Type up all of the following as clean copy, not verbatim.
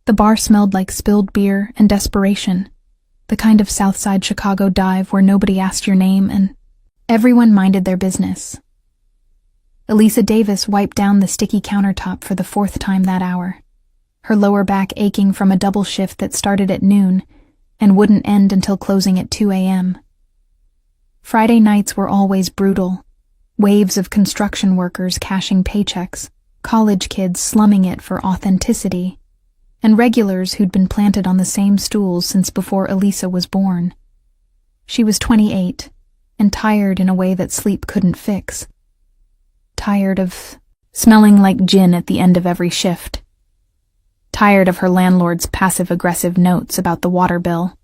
The bar smelled like spilled beer and desperation, the kind of Southside Chicago dive where nobody asked your name and everyone minded their business. Elisa Davis wiped down the sticky countertop for the 4th time that hour, her lower back aching from a double shift that started at noon and wouldn't end until closing at 2 a.m. Friday nights were always brutal, waves of construction workers cashing paychecks, college kids slumming it for authenticity, and regulars who'd been planted on the same stools since before Elisa was born. She was 28, and tired in a way that sleep couldn't fix. Tired of smelling like gin at the end of every shift. Tired of her landlord's passive-aggressive notes about the water bill.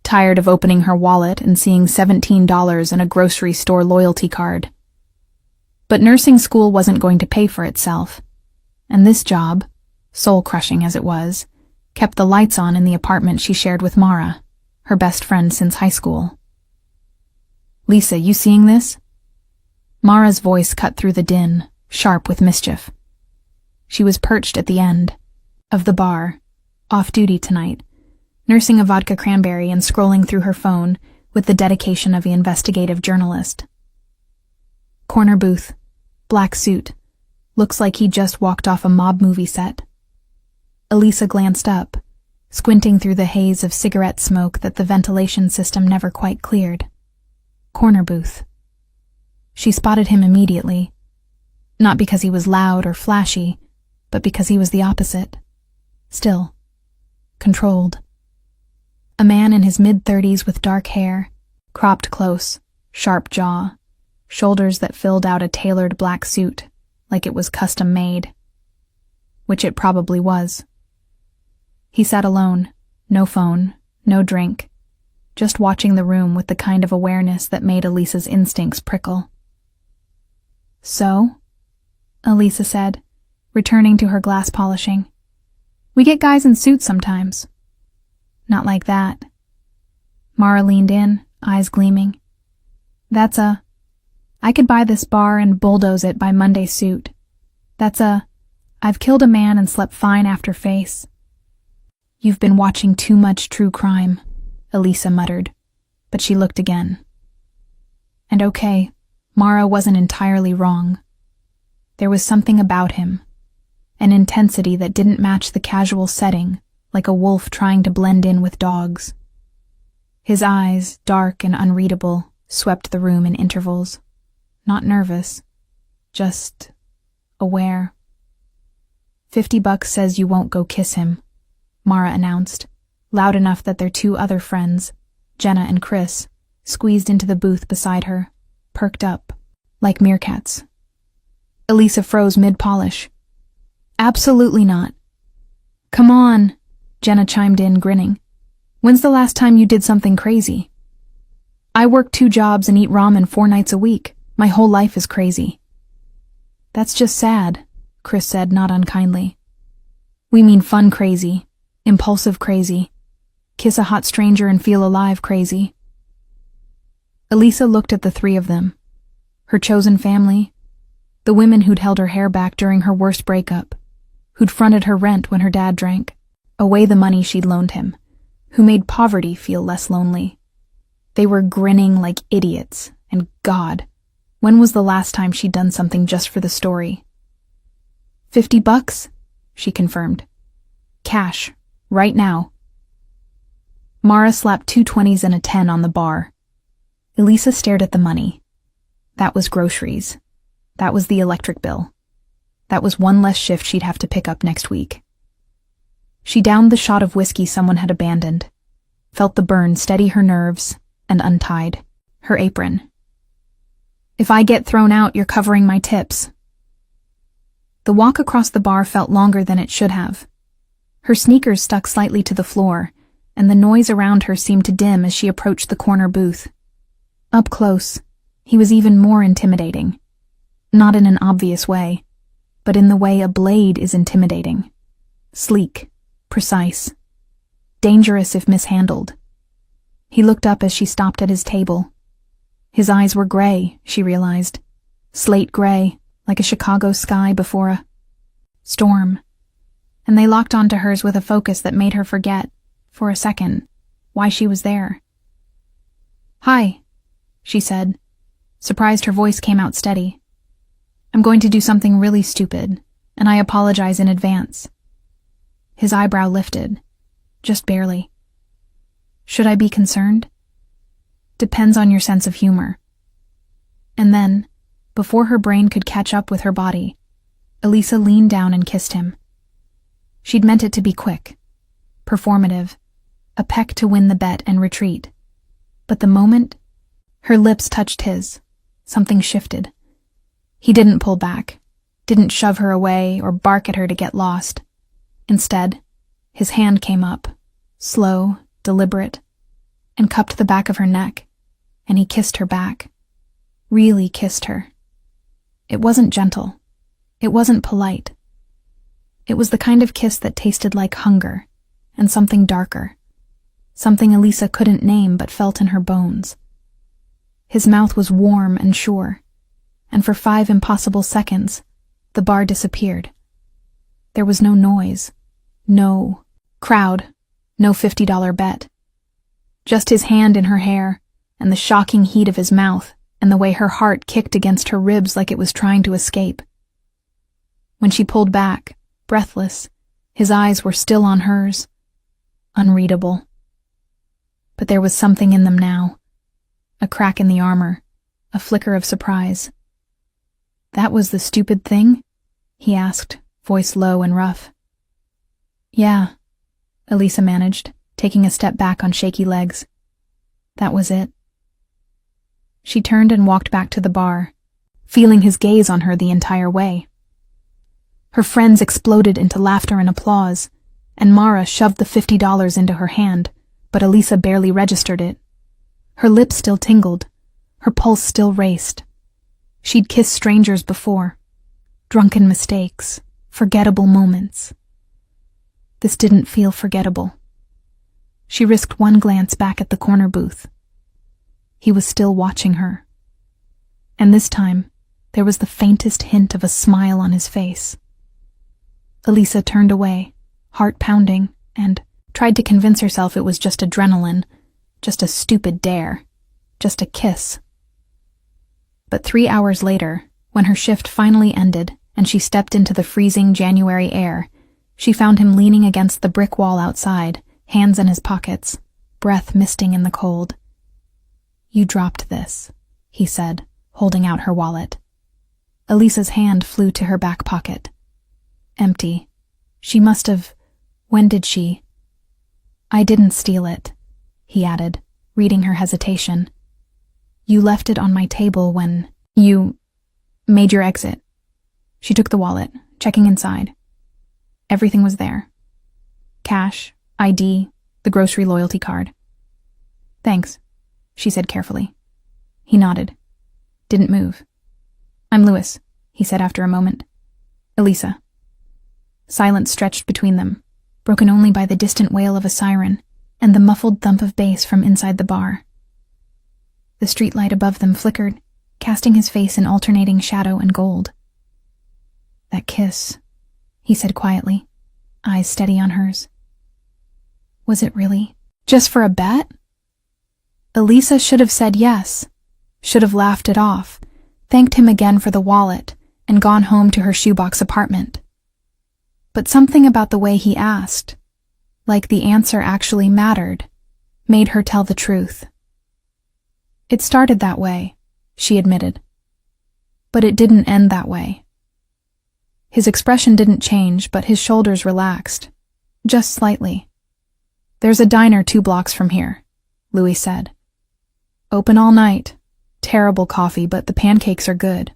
Tired of opening her wallet and seeing $17 in a grocery store loyalty card. But nursing school wasn't going to pay for itself, and this job, soul-crushing as it was, kept the lights on in the apartment she shared with Mara, her best friend since high school. "Lisa, you seeing this?" Mara's voice cut through the din, sharp with mischief. She was perched at the end of the bar, off duty tonight, nursing a vodka cranberry and scrolling through her phone with the dedication of the investigative journalist. Corner booth, black suit, looks like he just walked off a mob movie set. Elisa glanced up, squinting through the haze of cigarette smoke that the ventilation system never quite cleared. Corner booth. She spotted him immediately, not because he was loud or flashy, but because he was the opposite. Still, controlled. A man in his mid-30s with dark hair, cropped close, sharp jaw, shoulders that filled out a tailored black suit, like it was custom made. Which it probably was. He sat alone, no phone, no drink, just watching the room with the kind of awareness that made Elisa's instincts prickle. "So?" Elisa said, returning to her glass polishing. "We get guys in suits sometimes." "Not like that." Mara leaned in, eyes gleaming. I could buy this bar and bulldoze it by Monday suit. I've killed a man and slept fine after face." "You've been watching too much true crime," Elisa muttered, but she looked again. And okay, Mara wasn't entirely wrong. There was something about him, an intensity that didn't match the casual setting, like a wolf trying to blend in with dogs. His eyes, dark and unreadable, swept the room in intervals. Not nervous, just aware. $50 says you won't go kiss him, Mara announced, loud enough that their 2 other friends, Jenna and Chris, squeezed into the booth beside her, perked up, like meerkats. Elisa froze mid-polish. "Absolutely not." "Come on," Jenna chimed in, grinning. "When's the last time you did something crazy?" "I work 2 jobs and eat ramen 4 nights a week. My whole life is crazy." "That's just sad," Chris said, not unkindly. "We mean fun crazy, impulsive crazy, kiss a hot stranger and feel alive crazy." Elisa looked at the 3 of them, her chosen family, the women who'd held her hair back during her worst breakup, who'd fronted her rent when her dad drank away the money she'd loaned him, who made poverty feel less lonely. They were grinning like idiots, and God, when was the last time she'd done something just for the story? $50, she confirmed. Cash, right now. Mara slapped 2 20s and a 10 on the bar. Elisa stared at the money. That was groceries. That was the electric bill. That was one less shift she'd have to pick up next week. She downed the shot of whiskey someone had abandoned, felt the burn steady her nerves, and untied her apron. "If I get thrown out, you're covering my tips." The walk across the bar felt longer than it should have. Her sneakers stuck slightly to the floor, and the noise around her seemed to dim as she approached the corner booth. Up close, he was even more intimidating. Not in an obvious way, but in the way a blade is intimidating. Sleek, precise, dangerous if mishandled. He looked up as she stopped at his table. His eyes were gray, she realized. Slate gray, like a Chicago sky before a storm. and they locked onto hers with a focus that made her forget, for a second, why she was there. "Hi," she said, surprised her voice came out steady. "I'm going to do something really stupid, and I apologize in advance." His eyebrow lifted, just barely. "Should I be concerned?" "Depends on your sense of humor." And then, before her brain could catch up with her body, Elisa leaned down and kissed him. She'd meant it to be quick, performative, a peck to win the bet and retreat. But the moment her lips touched his, something shifted. He didn't pull back, didn't shove her away or bark at her to get lost. Instead, his hand came up, slow, deliberate, and cupped the back of her neck, and he kissed her back. Really kissed her. It wasn't gentle. It wasn't polite. It was the kind of kiss that tasted like hunger and something darker, something Elisa couldn't name but felt in her bones. His mouth was warm and sure, and for 5 impossible seconds, the bar disappeared. There was no noise, no crowd, no $50 bet. Just his hand in her hair, and the shocking heat of his mouth, and the way her heart kicked against her ribs like it was trying to escape. When she pulled back, breathless, his eyes were still on hers, unreadable. But there was something in them now, a crack in the armor, a flicker of surprise. "That was the stupid thing?" he asked, voice low and rough. "Yeah," Elisa managed, taking a step back on shaky legs. "That was it." She turned and walked back to the bar, feeling his gaze on her the entire way. Her friends exploded into laughter and applause, and Mara shoved the $50 into her hand, but Elisa barely registered it. Her lips still tingled, her pulse still raced. She'd kissed strangers before, drunken mistakes, forgettable moments. This didn't feel forgettable. She risked one glance back at the corner booth. He was still watching her. And this time, there was the faintest hint of a smile on his face. Elisa turned away, heart pounding, and tried to convince herself it was just adrenaline, just a stupid dare, just a kiss. But 3 hours later, when her shift finally ended and she stepped into the freezing January air, she found him leaning against the brick wall outside, hands in his pockets, breath misting in the cold. "You dropped this," he said, holding out her wallet. Elisa's hand flew to her back pocket. Empty. She must have... When did she... "I didn't steal it," he added, reading her hesitation. "You left it on my table when you made your exit." She took the wallet, checking inside. Everything was there. Cash, ID, the grocery loyalty card. "Thanks," she said carefully. He nodded. Didn't move. "I'm Louis," he said after a moment. "Elisa." Silence stretched between them, broken only by the distant wail of a siren and the muffled thump of bass from inside the bar. The streetlight above them flickered, casting his face in alternating shadow and gold. "That kiss," he said quietly, eyes steady on hers. Was it really just for a bet? Elisa should have said yes, should have laughed it off, thanked him again for the wallet, and gone home to her shoebox apartment. But something about the way he asked, like the answer actually mattered, made her tell the truth. It started that way, she admitted. But it didn't end that way. His expression didn't change, but his shoulders relaxed, just slightly. "There's a diner 2 blocks from here," Louis said. "Open all night. Terrible coffee, but the pancakes are good.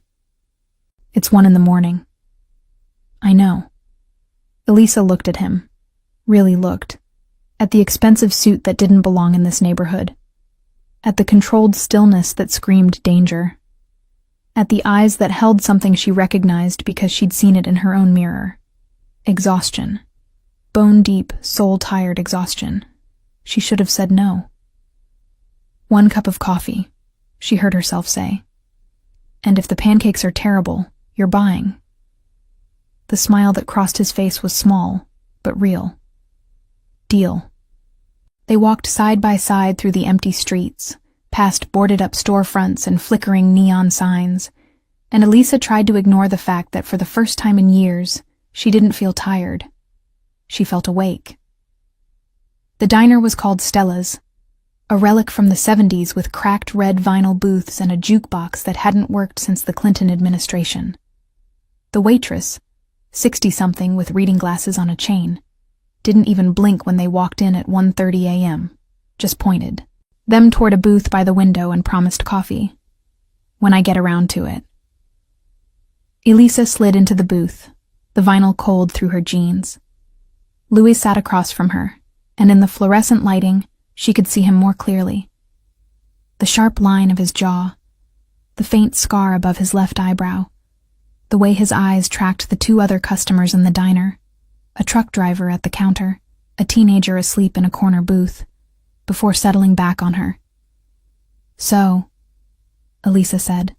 It's 1 a.m. "I know." Elisa looked at him, really looked, at the expensive suit that didn't belong in this neighborhood, at the controlled stillness that screamed danger, at the eyes that held something she recognized because she'd seen it in her own mirror. Exhaustion. Bone-deep, soul-tired exhaustion. She should have said no. "1 cup of coffee," she heard herself say. "And if the pancakes are terrible, you're buying." The smile that crossed his face was small, but real. Deal. They walked side by side through the empty streets, past boarded-up storefronts and flickering neon signs, and Elisa tried to ignore the fact that for the first time in years, she didn't feel tired. She felt awake. The diner was called Stella's, a relic from the 70s with cracked red vinyl booths and a jukebox that hadn't worked since the Clinton administration. The waitress, 60-something with reading glasses on a chain, didn't even blink when they walked in at 1:30 a.m., just pointed them toward a booth by the window and promised coffee. When I get around to it. Elisa slid into the booth, the vinyl cold through her jeans. Louis sat across from her, and in the fluorescent lighting, she could see him more clearly. The sharp line of his jaw, the faint scar above his left eyebrow, the way his eyes tracked the two other customers in the diner, a truck driver at the counter, a teenager asleep in a corner booth, before settling back on her. So, Elisa said,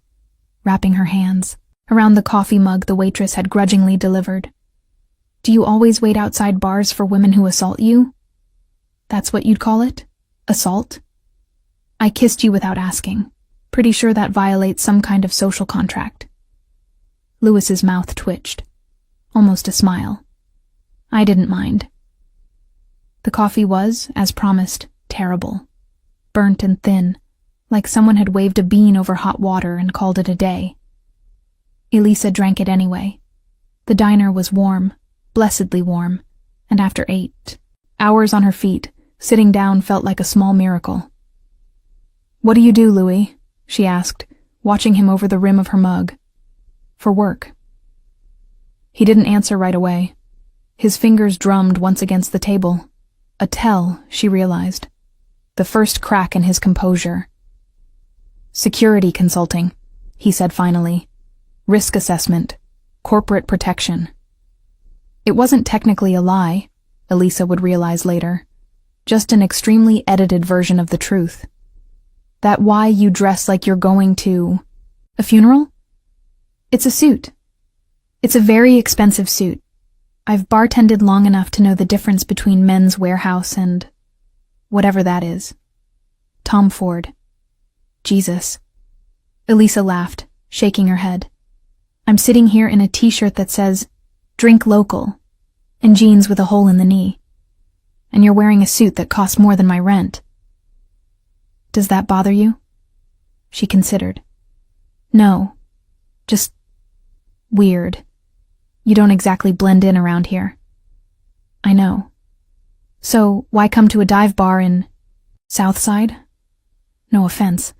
wrapping her hands around the coffee mug the waitress had grudgingly delivered. Do you always wait outside bars for women who assault you? That's what you'd call it? Assault? I kissed you without asking. Pretty sure that violates some kind of social contract. Louis's mouth twitched. Almost a smile. I didn't mind. The coffee was, as promised, terrible. Burnt and thin, like someone had waved a bean over hot water and called it a day. Elisa drank it anyway. The diner was warm, blessedly warm, and after 8 hours on her feet, sitting down felt like a small miracle. What do you do, Louis? She asked, watching him over the rim of her mug. For work. He didn't answer right away. His fingers drummed once against the table. A tell, she realized. The first crack in his composure. Security consulting, he said finally. Risk assessment. Corporate protection. It wasn't technically a lie, Elisa would realize later. Just an extremely edited version of the truth. That why you dress like you're going to... a funeral? It's a suit. It's a very expensive suit. I've bartended long enough to know the difference between Men's Warehouse and... whatever that is. Tom Ford. Jesus. Elisa laughed, shaking her head. I'm sitting here in a t-shirt that says, drink local, and jeans with a hole in the knee. And you're wearing a suit that costs more than my rent. Does that bother you? She considered. No. Just... weird. You don't exactly blend in around here. I know. So, why come to a dive bar in... Southside? No offense.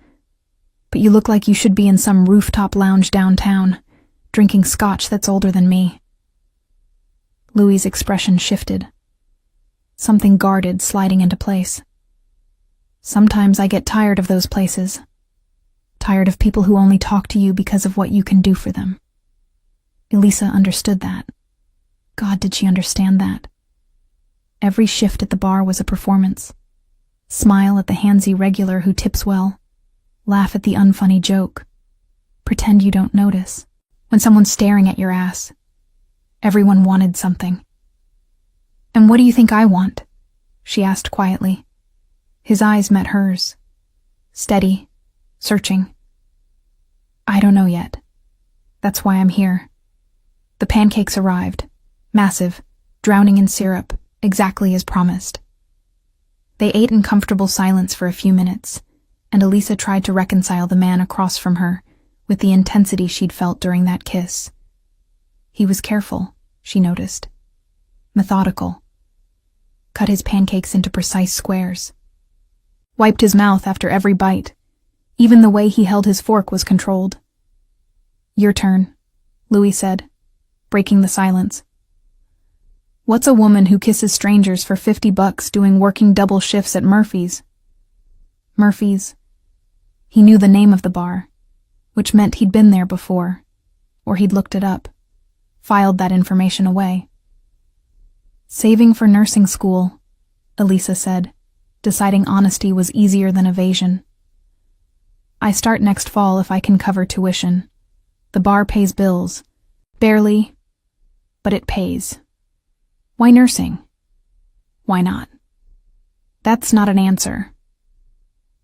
But you look like you should be in some rooftop lounge downtown, drinking scotch that's older than me. Louis's expression shifted. Something guarded sliding into place. Sometimes I get tired of those places. Tired of people who only talk to you because of what you can do for them. Elisa understood that. God, did she understand that? Every shift at the bar was a performance. Smile at the handsy regular who tips well. Laugh at the unfunny joke. Pretend you don't notice. When someone's staring at your ass. Everyone wanted something. And what do you think I want? She asked quietly. His eyes met hers. Steady. Searching. I don't know yet. That's why I'm here. The pancakes arrived. Massive. Drowning in syrup. Exactly as promised. They ate in comfortable silence for a few minutes, and Elisa tried to reconcile the man across from her with the intensity she'd felt during that kiss. He was careful, she noticed. Methodical. Cut his pancakes into precise squares. Wiped his mouth after every bite. Even the way he held his fork was controlled. Your turn, Louis said, breaking the silence. What's a woman who kisses strangers for $50 doing working double shifts at Murphy's? Murphy's. He knew the name of the bar, which meant he'd been there before, or he'd looked it up, filed that information away. Saving for nursing school, Elisa said, deciding honesty was easier than evasion. I start next fall if I can cover tuition. The bar pays bills. Barely, but it pays. Why nursing? Why not? That's not an answer.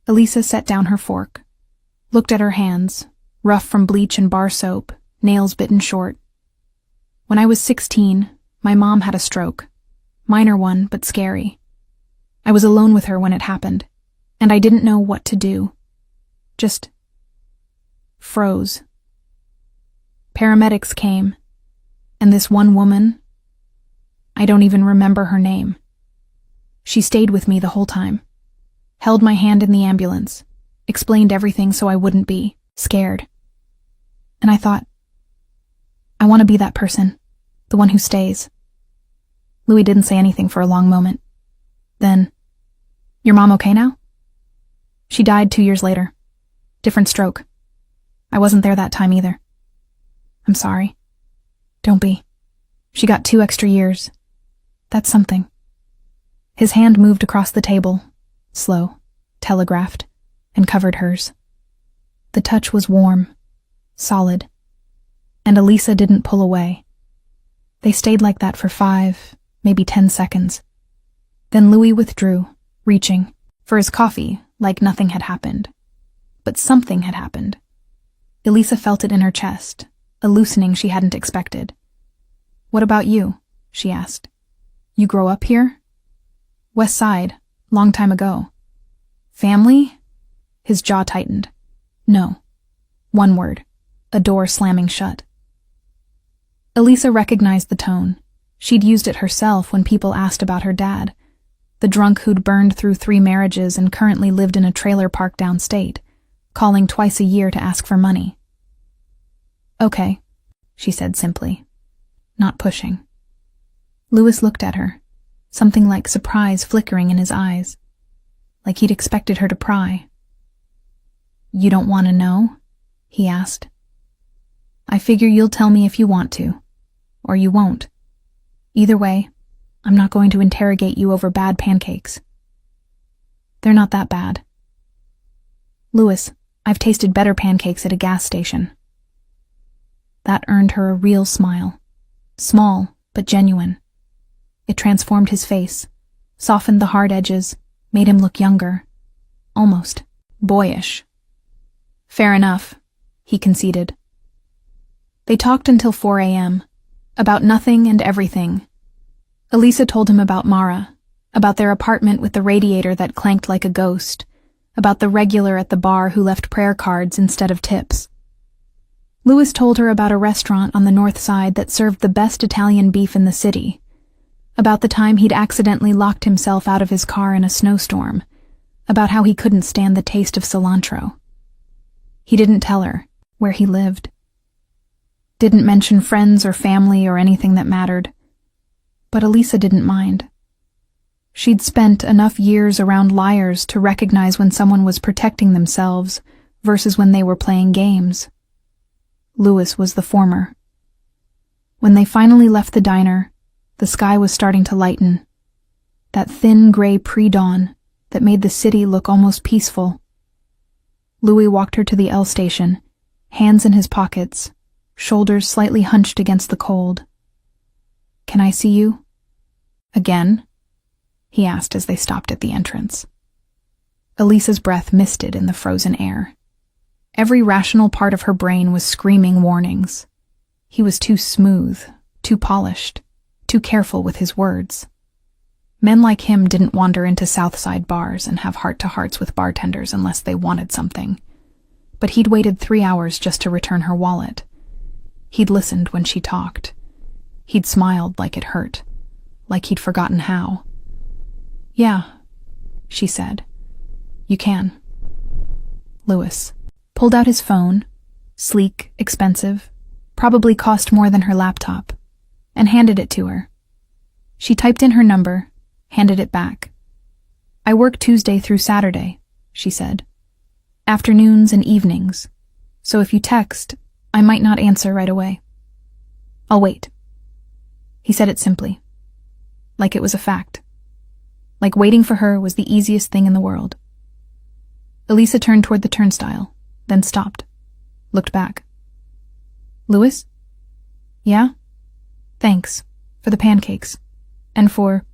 Elisa set down her fork, looked at her hands, rough from bleach and bar soap, nails bitten short. When I was 16, my mom had a stroke. Minor one, but scary. I was alone with her when it happened, and I didn't know what to do. Just froze. Paramedics came, and this one woman, I don't even remember her name. She stayed with me the whole time, held my hand in the ambulance, explained everything so I wouldn't be scared. And I thought, I want to be that person, the one who stays. Louis didn't say anything for a long moment. Then, your mom okay now? She died 2 years later. Different stroke. I wasn't there that time either. I'm sorry. Don't be. She got 2 extra years. That's something. His hand moved across the table, slow, telegraphed, and covered hers. The touch was warm, solid, and Elisa didn't pull away. They stayed like that for 5, maybe 10 seconds. Then Louis withdrew, reaching for his coffee like nothing had happened. But something had happened. Elisa felt it in her chest, a loosening she hadn't expected. What about you? She asked. You grow up here? West Side, long time ago. Family? His jaw tightened. No. One word. A door slamming shut. Elisa recognized the tone. She'd used it herself when people asked about her dad, the drunk who'd burned through 3 marriages and currently lived in a trailer park downstate, calling twice a year to ask for money. Okay, she said simply, not pushing. Louis looked at her, something like surprise flickering in his eyes, like he'd expected her to pry. You don't want to know? He asked. I figure you'll tell me if you want to, or you won't. Either way, I'm not going to interrogate you over bad pancakes. They're not that bad. Louis, I've tasted better pancakes at a gas station. That earned her a real smile. Small, but genuine. It transformed his face, softened the hard edges, made him look younger. Almost boyish. Fair enough, he conceded. They talked until 4 a.m., about nothing and everything. Elisa told him about Mara, about their apartment with the radiator that clanked like a ghost, about the regular at the bar who left prayer cards instead of tips. Louis told her about a restaurant on the north side that served the best Italian beef in the city, about the time he'd accidentally locked himself out of his car in a snowstorm, about how he couldn't stand the taste of cilantro. He didn't tell her where he lived. Didn't mention friends or family or anything that mattered. But Elisa didn't mind. She'd spent enough years around liars to recognize when someone was protecting themselves versus when they were playing games. Louis was the former. When they finally left the diner, the sky was starting to lighten. That thin gray pre-dawn that made the city look almost peaceful. Louis walked her to the L station, hands in his pockets, shoulders slightly hunched against the cold. Can I see you? Again? He asked as they stopped at the entrance. Elisa's breath misted in the frozen air. Every rational part of her brain was screaming warnings. He was too smooth, too polished, too careful with his words. Men like him didn't wander into Southside bars and have heart-to-hearts with bartenders unless they wanted something. But he'd waited 3 hours just to return her wallet. He'd listened when she talked. He'd smiled like it hurt, like he'd forgotten how. Yeah, she said. You can. Louis pulled out his phone, sleek, expensive, probably cost more than her laptop, and handed it to her. She typed in her number, handed it back. I work Tuesday through Saturday, she said. Afternoons and evenings, so if you text, I might not answer right away. I'll wait. He said it simply, like it was a fact. Like waiting for her was the easiest thing in the world. Elisa turned toward the turnstile, then stopped, looked back. Louis? Yeah? Thanks, for the pancakes. and for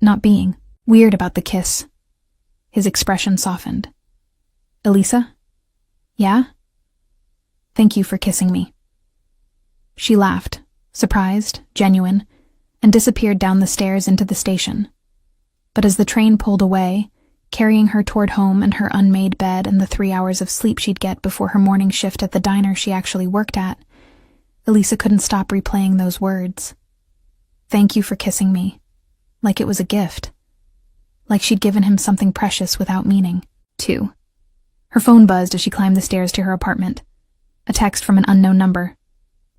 not being weird about the kiss. His expression softened. Elisa? Yeah? Thank you for kissing me. She laughed, surprised, genuine, and disappeared down the stairs into the station. But as the train pulled away, carrying her toward home and her unmade bed and the 3 hours of sleep she'd get before her morning shift at the diner she actually worked at, Elisa couldn't stop replaying those words. Thank you for kissing me. Like it was a gift. Like she'd given him something precious without meaning. 2. Her phone buzzed as she climbed the stairs to her apartment. A text from an unknown number.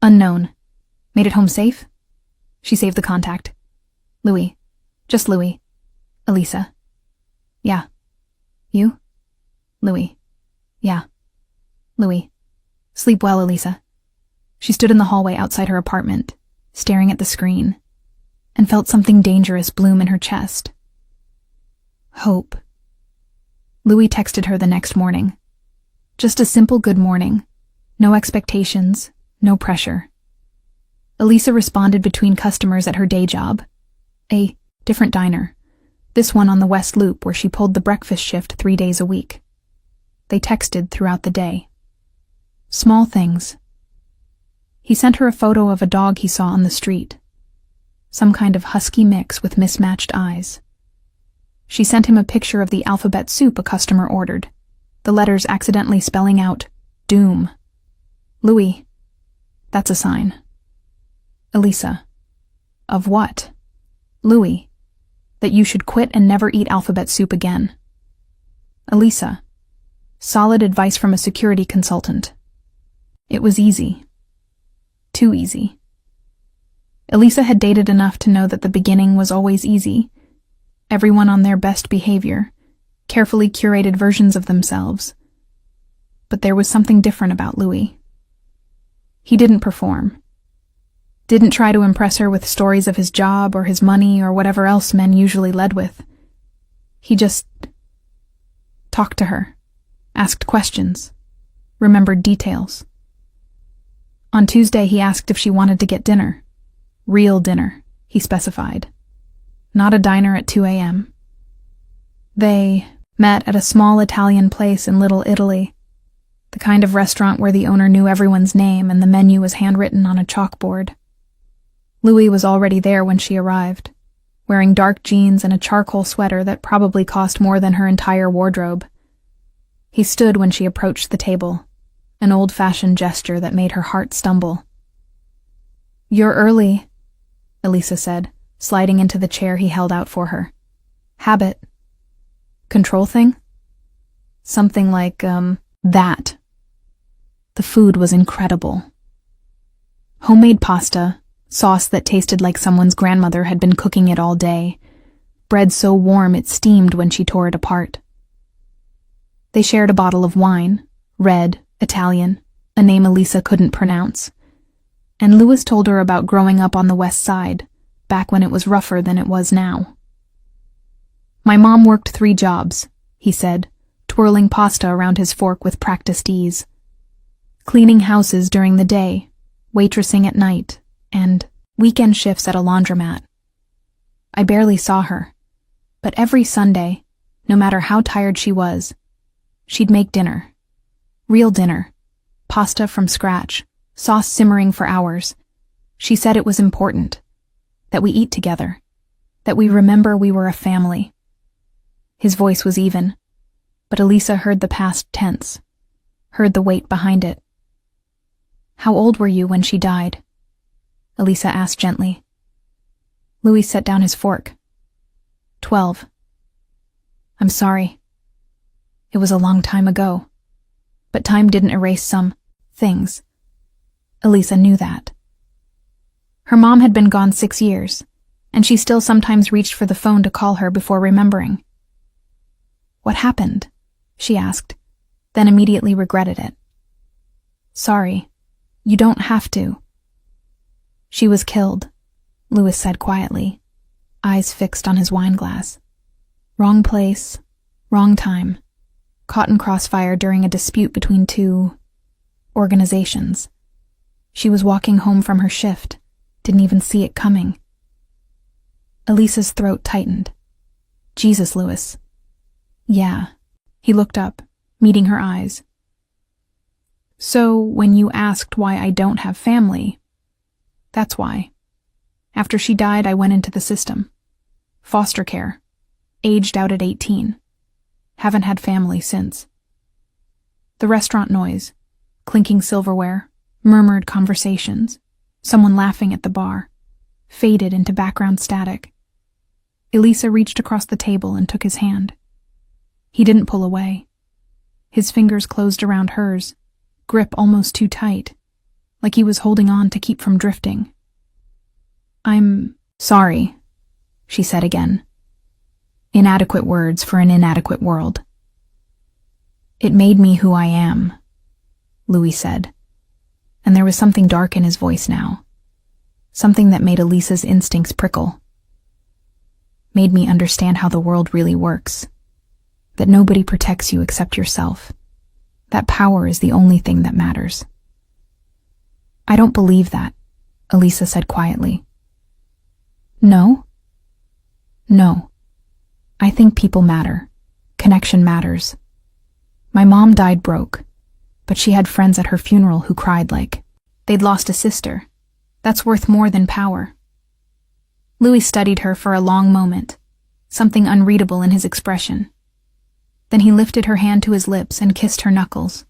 Unknown. Made it home safe? She saved the contact. Louis. Just Louis. Elisa. Yeah. You? Louis. Yeah. Louis. Sleep well, Elisa. She stood in the hallway outside her apartment, staring at the screen, and felt something dangerous bloom in her chest. Hope. Louis texted her the next morning. Just a simple good morning. No expectations, no pressure. Elisa responded between customers at her day job. A different diner. This one on the West Loop where she pulled the breakfast shift 3 days a week. They texted throughout the day. Small things. He sent her a photo of a dog he saw on the street. Some kind of husky mix with mismatched eyes. She sent him a picture of the alphabet soup a customer ordered, the letters accidentally spelling out doom. Louis. That's a sign. Elisa. Of what? Louis. That you should quit and never eat alphabet soup again. Elisa. Solid advice from a security consultant. It was easy. Too easy. Elisa had dated enough to know that the beginning was always easy. Everyone on their best behavior, carefully curated versions of themselves. But there was something different about Louis. He didn't perform. Didn't try to impress her with stories of his job or his money or whatever else men usually led with. He just talked to her, asked questions, remembered details. On Tuesday, he asked if she wanted to get dinner. Real dinner, he specified. Not a diner at 2 a.m. They met at a small Italian place in Little Italy, the kind of restaurant where the owner knew everyone's name and the menu was handwritten on a chalkboard. Louis was already there when she arrived, wearing dark jeans and a charcoal sweater that probably cost more than her entire wardrobe. He stood when she approached the table, an old-fashioned gesture that made her heart stumble. You're early, Elisa said, sliding into the chair he held out for her. Habit. Control thing? Something like, that. The food was incredible. Homemade pasta, sauce that tasted like someone's grandmother had been cooking it all day, bread so warm it steamed when she tore it apart. They shared a bottle of wine, red, Italian, a name Elisa couldn't pronounce. And Louis told her about growing up on the West Side, back when it was rougher than it was now. My mom worked 3 jobs, he said, twirling pasta around his fork with practiced ease. Cleaning houses during the day, waitressing at night, and weekend shifts at a laundromat. I barely saw her, but every Sunday, no matter how tired she was, she'd make dinner. Real dinner. Pasta from scratch, sauce simmering for hours. She said it was important, that we eat together, that we remember we were a family. His voice was even, but Elisa heard the past tense, heard the weight behind it. How old were you when she died? Elisa asked gently. Louis set down his fork. 12. I'm sorry. It was a long time ago, but time didn't erase some things. Elisa knew that. Her mom had been gone 6 years, and she still sometimes reached for the phone to call her before remembering. What happened? She asked, then immediately regretted it. Sorry, you don't have to. She was killed, Louis said quietly, eyes fixed on his wine glass. Wrong place, wrong time. Caught in crossfire during a dispute between 2 organizations. She was walking home from her shift, didn't even see it coming. Elisa's throat tightened. Jesus, Louis. Yeah. He looked up, meeting her eyes. So, when you asked why I don't have family, that's why. After she died, I went into the system. Foster care. Aged out at 18. Haven't had family since. The restaurant noise, clinking silverware, murmured conversations, someone laughing at the bar, faded into background static. Elisa reached across the table and took his hand. He didn't pull away. His fingers closed around hers, grip almost too tight, like he was holding on to keep from drifting. I'm sorry, she said again. Inadequate words for an inadequate world. It made me who I am, Louis said, and there was something dark in his voice now, something that made Elisa's instincts prickle. Made me understand how the world really works, that nobody protects you except yourself, that power is the only thing that matters. I don't believe that, Elisa said quietly. No? No. I think people matter. Connection matters. My mom died broke, but she had friends at her funeral who cried like they'd lost a sister. That's worth more than power. Louis studied her for a long moment, something unreadable in his expression. Then he lifted her hand to his lips and kissed her knuckles.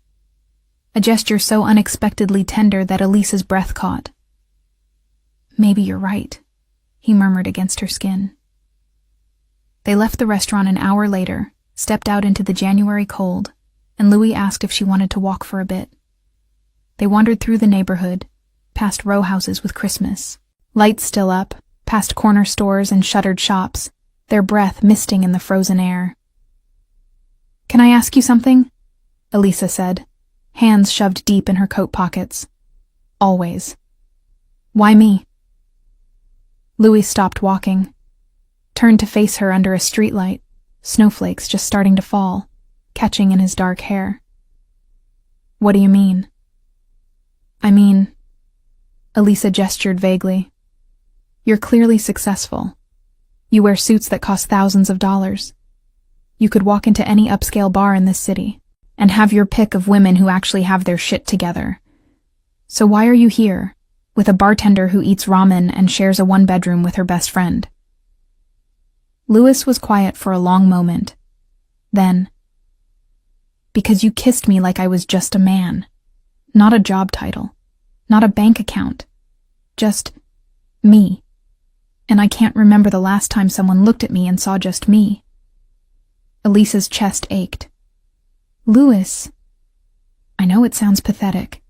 A gesture so unexpectedly tender that Elisa's breath caught. Maybe you're right, he murmured against her skin. They left the restaurant an hour later, stepped out into the January cold, and Louis asked if she wanted to walk for a bit. They wandered through the neighborhood, past row houses with Christmas, lights still up, past corner stores and shuttered shops, their breath misting in the frozen air. Can I ask you something? Elisa said, hands shoved deep in her coat pockets. Always. Why me? Louis stopped walking, turned to face her under a streetlight, snowflakes just starting to fall, catching in his dark hair. What do you mean? I mean, Elisa gestured vaguely. You're clearly successful. You wear suits that cost thousands of dollars. You could walk into any upscale bar in this city and have your pick of women who actually have their shit together. So why are you here, with a bartender who eats ramen and shares a one-bedroom with her best friend? Louis was quiet for a long moment. Then, because you kissed me like I was just a man, not a job title, not a bank account, just me. And I can't remember the last time someone looked at me and saw just me. Elisa's chest ached. Louis, I know it sounds pathetic.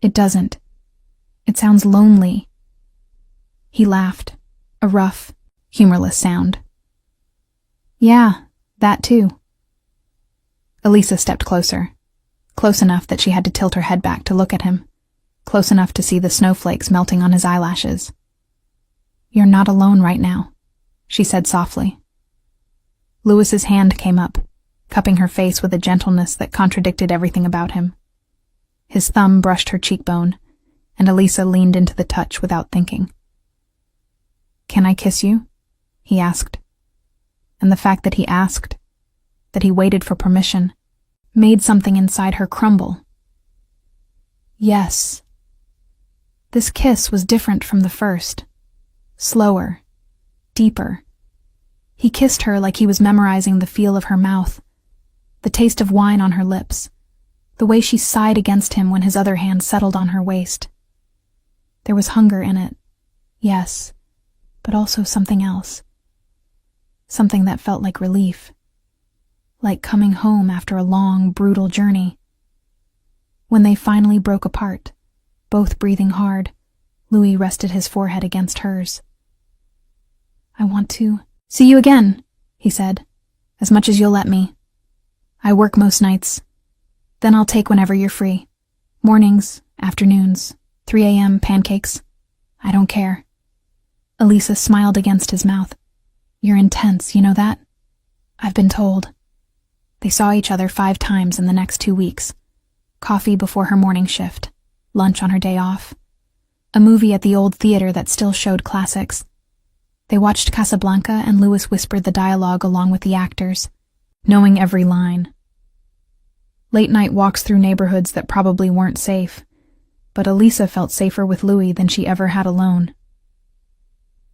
It doesn't. It sounds lonely. He laughed, a rough, humorless sound. Yeah, that too. Elisa stepped closer, close enough that she had to tilt her head back to look at him, close enough to see the snowflakes melting on his eyelashes. You're not alone right now, she said softly. Louis's hand came up, cupping her face with a gentleness that contradicted everything about him. His thumb brushed her cheekbone, and Elisa leaned into the touch without thinking. Can I kiss you? He asked. And the fact that he asked, that he waited for permission, made something inside her crumble. Yes. This kiss was different from the first. Slower, deeper. He kissed her like he was memorizing the feel of her mouth, the taste of wine on her lips, the way she sighed against him when his other hand settled on her waist. There was hunger in it, yes, but also something else. Something that felt like relief, like coming home after a long, brutal journey. When they finally broke apart, both breathing hard, Louis rested his forehead against hers. I want to see you again, he said, as much as you'll let me. I work most nights. Then I'll take whenever you're free. Mornings, afternoons, 3 a.m. pancakes. I don't care. Elisa smiled against his mouth. You're intense, you know that? I've been told. They saw each other 5 times in the next 2 weeks. Coffee before her morning shift, lunch on her day off, a movie at the old theater that still showed classics. They watched Casablanca, and Louis whispered the dialogue along with the actors, knowing every line. Late-night walks through neighborhoods that probably weren't safe, but Elisa felt safer with Louis than she ever had alone.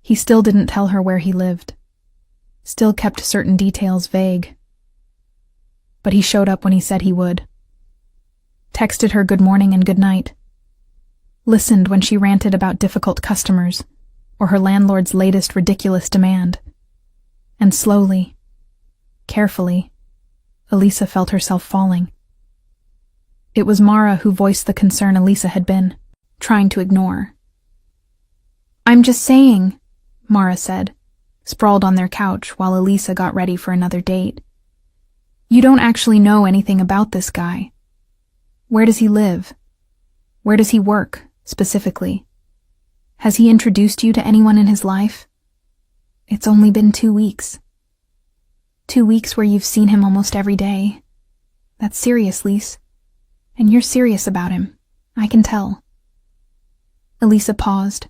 He still didn't tell her where he lived, still kept certain details vague. But he showed up when he said he would. Texted her good morning and good night. Listened when she ranted about difficult customers, or her landlord's latest ridiculous demand. And slowly, carefully, Elisa felt herself falling. It was Mara who voiced the concern Elisa had been trying to ignore. "I'm just saying," Mara said, sprawled on their couch while Elisa got ready for another date. "You don't actually know anything about this guy. Where does he live? Where does he work, specifically? Has he introduced you to anyone in his life? It's only been 2 weeks. 2 weeks where you've seen him almost every day. That's serious, Lise. And you're serious about him. I can tell." Elisa paused,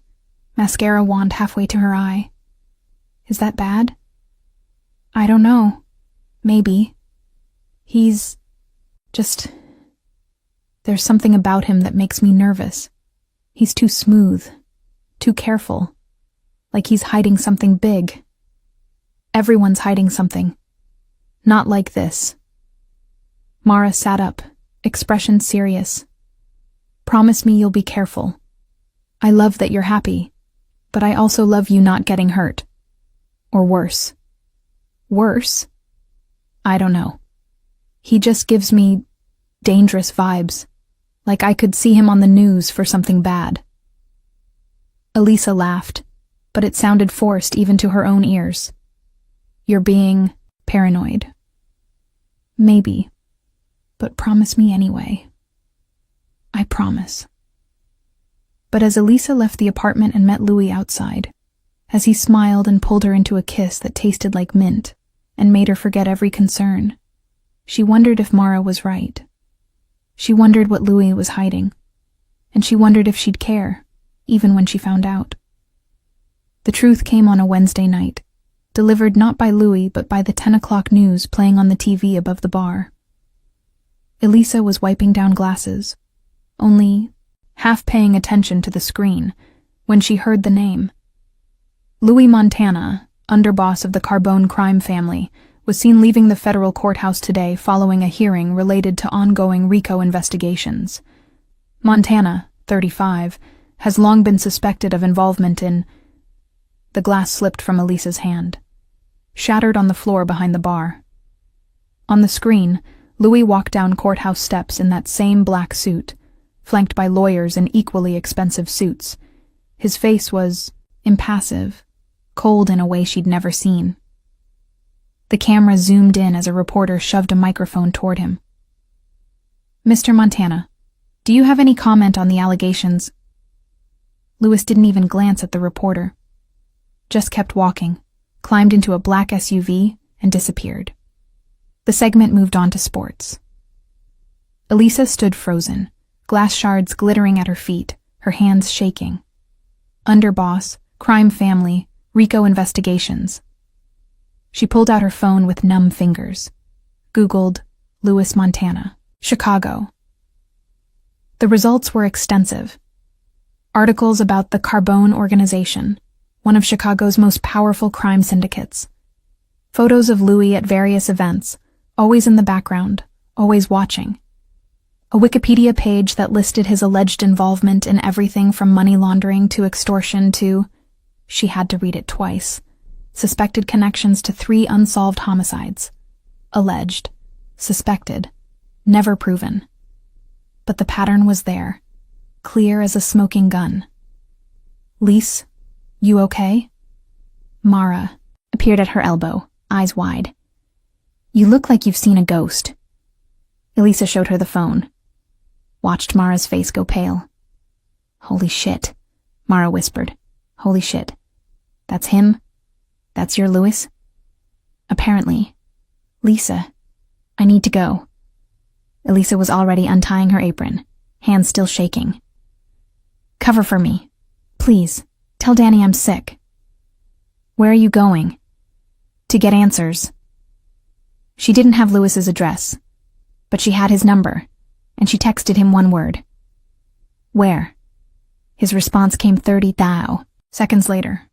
mascara wand halfway to her eye. "Is that bad?" "I don't know. Maybe. He's just... There's something about him that makes me nervous. He's too smooth, too careful, like he's hiding something big. Everyone's hiding something. Not like this." Mara sat up, expression serious. "Promise me you'll be careful. I love that you're happy, but I also love you not getting hurt. Or worse." "Worse? I don't know. He just gives me dangerous vibes, like I could see him on the news for something bad." Elisa laughed, but it sounded forced even to her own ears. "You're being paranoid." "Maybe, but promise me anyway." "I promise." But as Elisa left the apartment and met Louis outside, as he smiled and pulled her into a kiss that tasted like mint and made her forget every concern, she wondered if Mara was right. She wondered what Louis was hiding, and she wondered if she'd care, even when she found out. The truth came on a Wednesday night, delivered not by Louis but by the 10 o'clock news playing on the TV above the bar. Elisa was wiping down glasses, only half paying attention to the screen, when she heard the name. Louis Montana, underboss of the Carbone crime family, was seen leaving the federal courthouse today following a hearing related to ongoing RICO investigations. Montana, 35, has long been suspected of involvement in... The glass slipped from Elisa's hand, shattered on the floor behind the bar. On the screen, Louis walked down courthouse steps in that same black suit, flanked by lawyers in equally expensive suits. His face was impassive, cold in a way she'd never seen. The camera zoomed in as a reporter shoved a microphone toward him. "Mr. Montana, do you have any comment on the allegations?" Louis didn't even glance at the reporter. Just kept walking, climbed into a black SUV, and disappeared. The segment moved on to sports. Elisa stood frozen, glass shards glittering at her feet, her hands shaking. Underboss, crime family, RICO investigations. She pulled out her phone with numb fingers. Googled Louis Montana, Chicago. The results were extensive. Articles about the Carbone organization, one of Chicago's most powerful crime syndicates. Photos of Louis at various events, always in the background, always watching. A Wikipedia page that listed his alleged involvement in everything from money laundering to extortion to, she had to read it twice, suspected connections to 3 unsolved homicides. Alleged, suspected, never proven. But the pattern was there, clear as a smoking gun. "Lise, you okay?" Mara appeared at her elbow, eyes wide. "You look like you've seen a ghost." Elisa showed her the phone. Watched Mara's face go pale. "Holy shit," Mara whispered. "Holy shit. That's him? That's your Louis?" "Apparently. Lisa, I need to go." Elisa was already untying her apron, hands still shaking. "Cover for me. Please, tell Danny I'm sick." Where are you going? To get answers. She didn't have Lewis's address, but she had his number, and she texted him one word. Where? His response came 30,000 seconds later.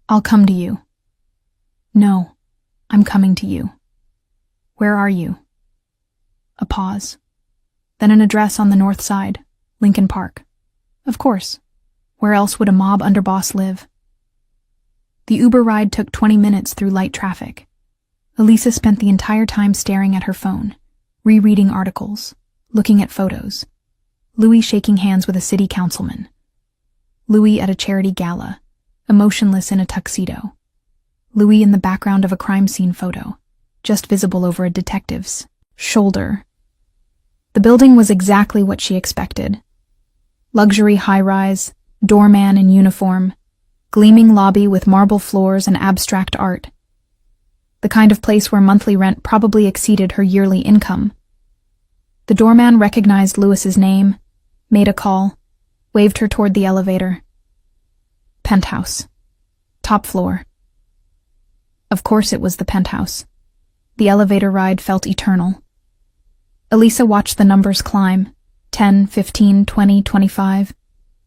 I'll come to you. No, I'm coming to you. Where are you? A pause. Then an address on the north side, Lincoln Park. Of course. Where else would a mob underboss live? The Uber ride took 20 minutes through light traffic. Elisa spent the entire time staring at her phone, rereading articles, looking at photos. Louis shaking hands with a city councilman. Louis at a charity gala, emotionless in a tuxedo. Louis in the background of a crime scene photo, just visible over a detective's shoulder. The building was exactly what she expected. Luxury high-rise, doorman in uniform, gleaming lobby with marble floors and abstract art. The kind of place where monthly rent probably exceeded her yearly income. The doorman recognized Lewis's name, made a call, waved her toward the elevator. Penthouse. Top floor. Of course it was the penthouse. The elevator ride felt eternal. Elisa watched the numbers climb, 10, 15, 20, 25,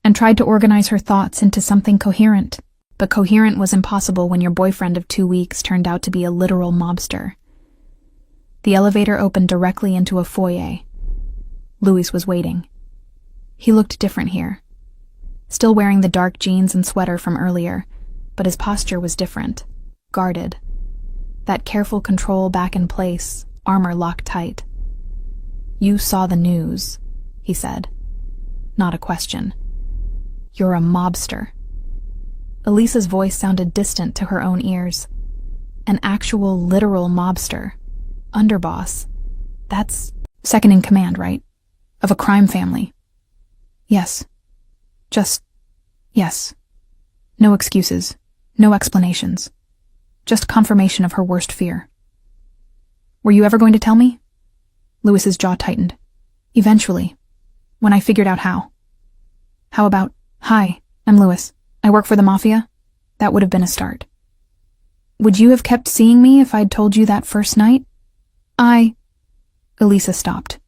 and tried to organize her thoughts into something coherent. But coherent was impossible when your boyfriend of 2 weeks turned out to be a literal mobster. The elevator opened directly into a foyer. Louis was waiting. He looked different here. Still wearing the dark jeans and sweater from earlier, but his posture was different, guarded. That careful control back in place, armor locked tight. You saw the news, he said. Not a question. You're a mobster. Elisa's voice sounded distant to her own ears. An actual, literal mobster. Underboss. That's second in command, right? Of a crime family. Yes. Yes. No excuses. No explanations. Just confirmation of her worst fear. Were you ever going to tell me? Lewis's jaw tightened. Eventually. When I figured out how. How about, hi, I'm Lewis. I work for the mafia? That would have been a start. Would you have kept seeing me if I'd told you that first night? Elisa stopped.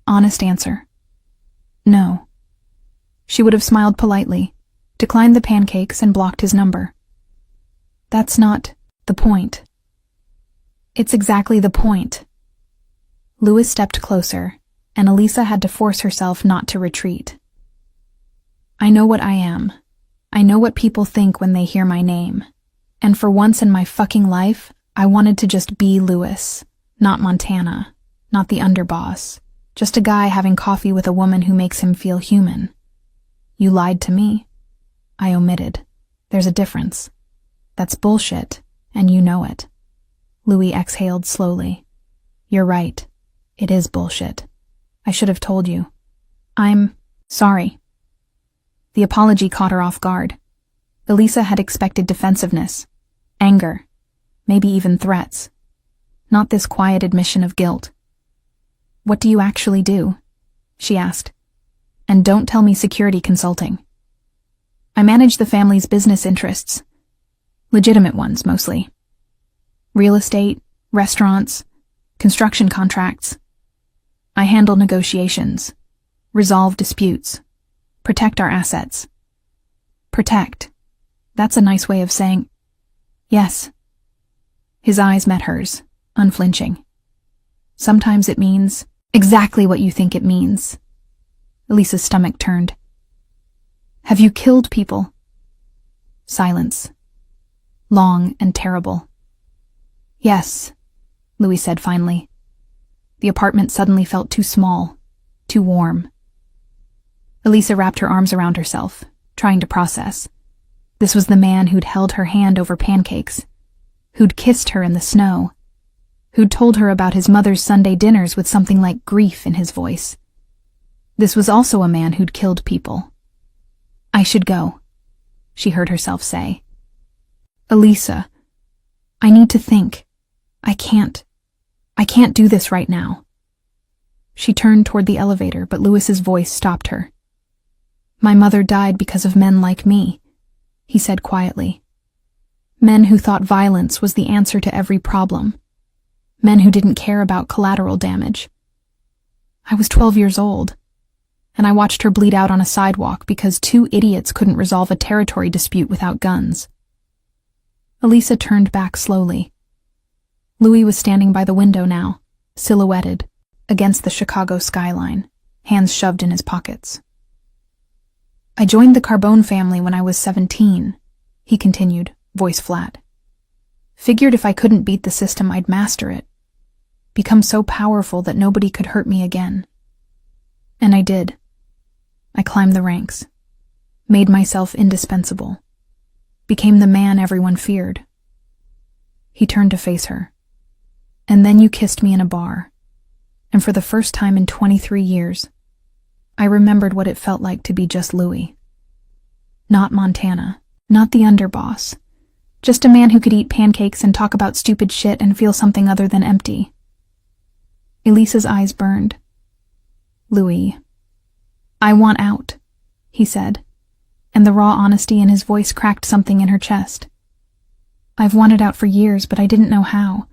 Honest answer. No. She would have smiled politely, declined the pancakes, and blocked his number. That's not the point. It's exactly the point. Louis stepped closer, and Elisa had to force herself not to retreat. I know what I am. I know what people think when they hear my name. And for once in my fucking life, I wanted to just be Louis, not Montana, not the underboss, just a guy having coffee with a woman who makes him feel human. You lied to me. I omitted. There's a difference. That's bullshit, and you know it. Louis exhaled slowly. You're right. It is bullshit. I should have told you. I'm sorry. The apology caught her off guard. Elisa had expected defensiveness, anger, maybe even threats. Not this quiet admission of guilt. What do you actually do? She asked. And don't tell me security consulting. I manage the family's business interests. Legitimate ones, mostly. Real estate, restaurants, construction contracts. I handle negotiations, resolve disputes, protect our assets. Protect. That's a nice way of saying, yes. His eyes met hers, unflinching. Sometimes it means exactly what you think it means. Elisa's stomach turned. Have you killed people? Silence. Long and terrible. Yes, Louis said finally. The apartment suddenly felt too small, too warm. Elisa wrapped her arms around herself, trying to process. This was the man who'd held her hand over pancakes, who'd kissed her in the snow, who'd told her about his mother's Sunday dinners with something like grief in his voice. This was also a man who'd killed people. I should go, she heard herself say. Elisa, I need to think. I can't do this right now. She turned toward the elevator, but Lewis's voice stopped her. My mother died because of men like me, he said quietly. Men who thought violence was the answer to every problem. Men who didn't care about collateral damage. I was 12 years old, and I watched her bleed out on a sidewalk because two idiots couldn't resolve a territory dispute without guns. Elisa turned back slowly. Louis was standing by the window now, silhouetted, against the Chicago skyline, hands shoved in his pockets. I joined the Carbone family when I was 17, he continued, voice flat. Figured if I couldn't beat the system, I'd master it. Become so powerful that nobody could hurt me again. And I did. I climbed the ranks, made myself indispensable, became the man everyone feared. He turned to face her. And then you kissed me in a bar, and for the first time in 23 years, I remembered what it felt like to be just Louis. Not Montana, not the underboss, just a man who could eat pancakes and talk about stupid shit and feel something other than empty. Elisa's eyes burned. Louis, I want out, he said, and the raw honesty in his voice cracked something in her chest. I've wanted out for years, but I didn't know how.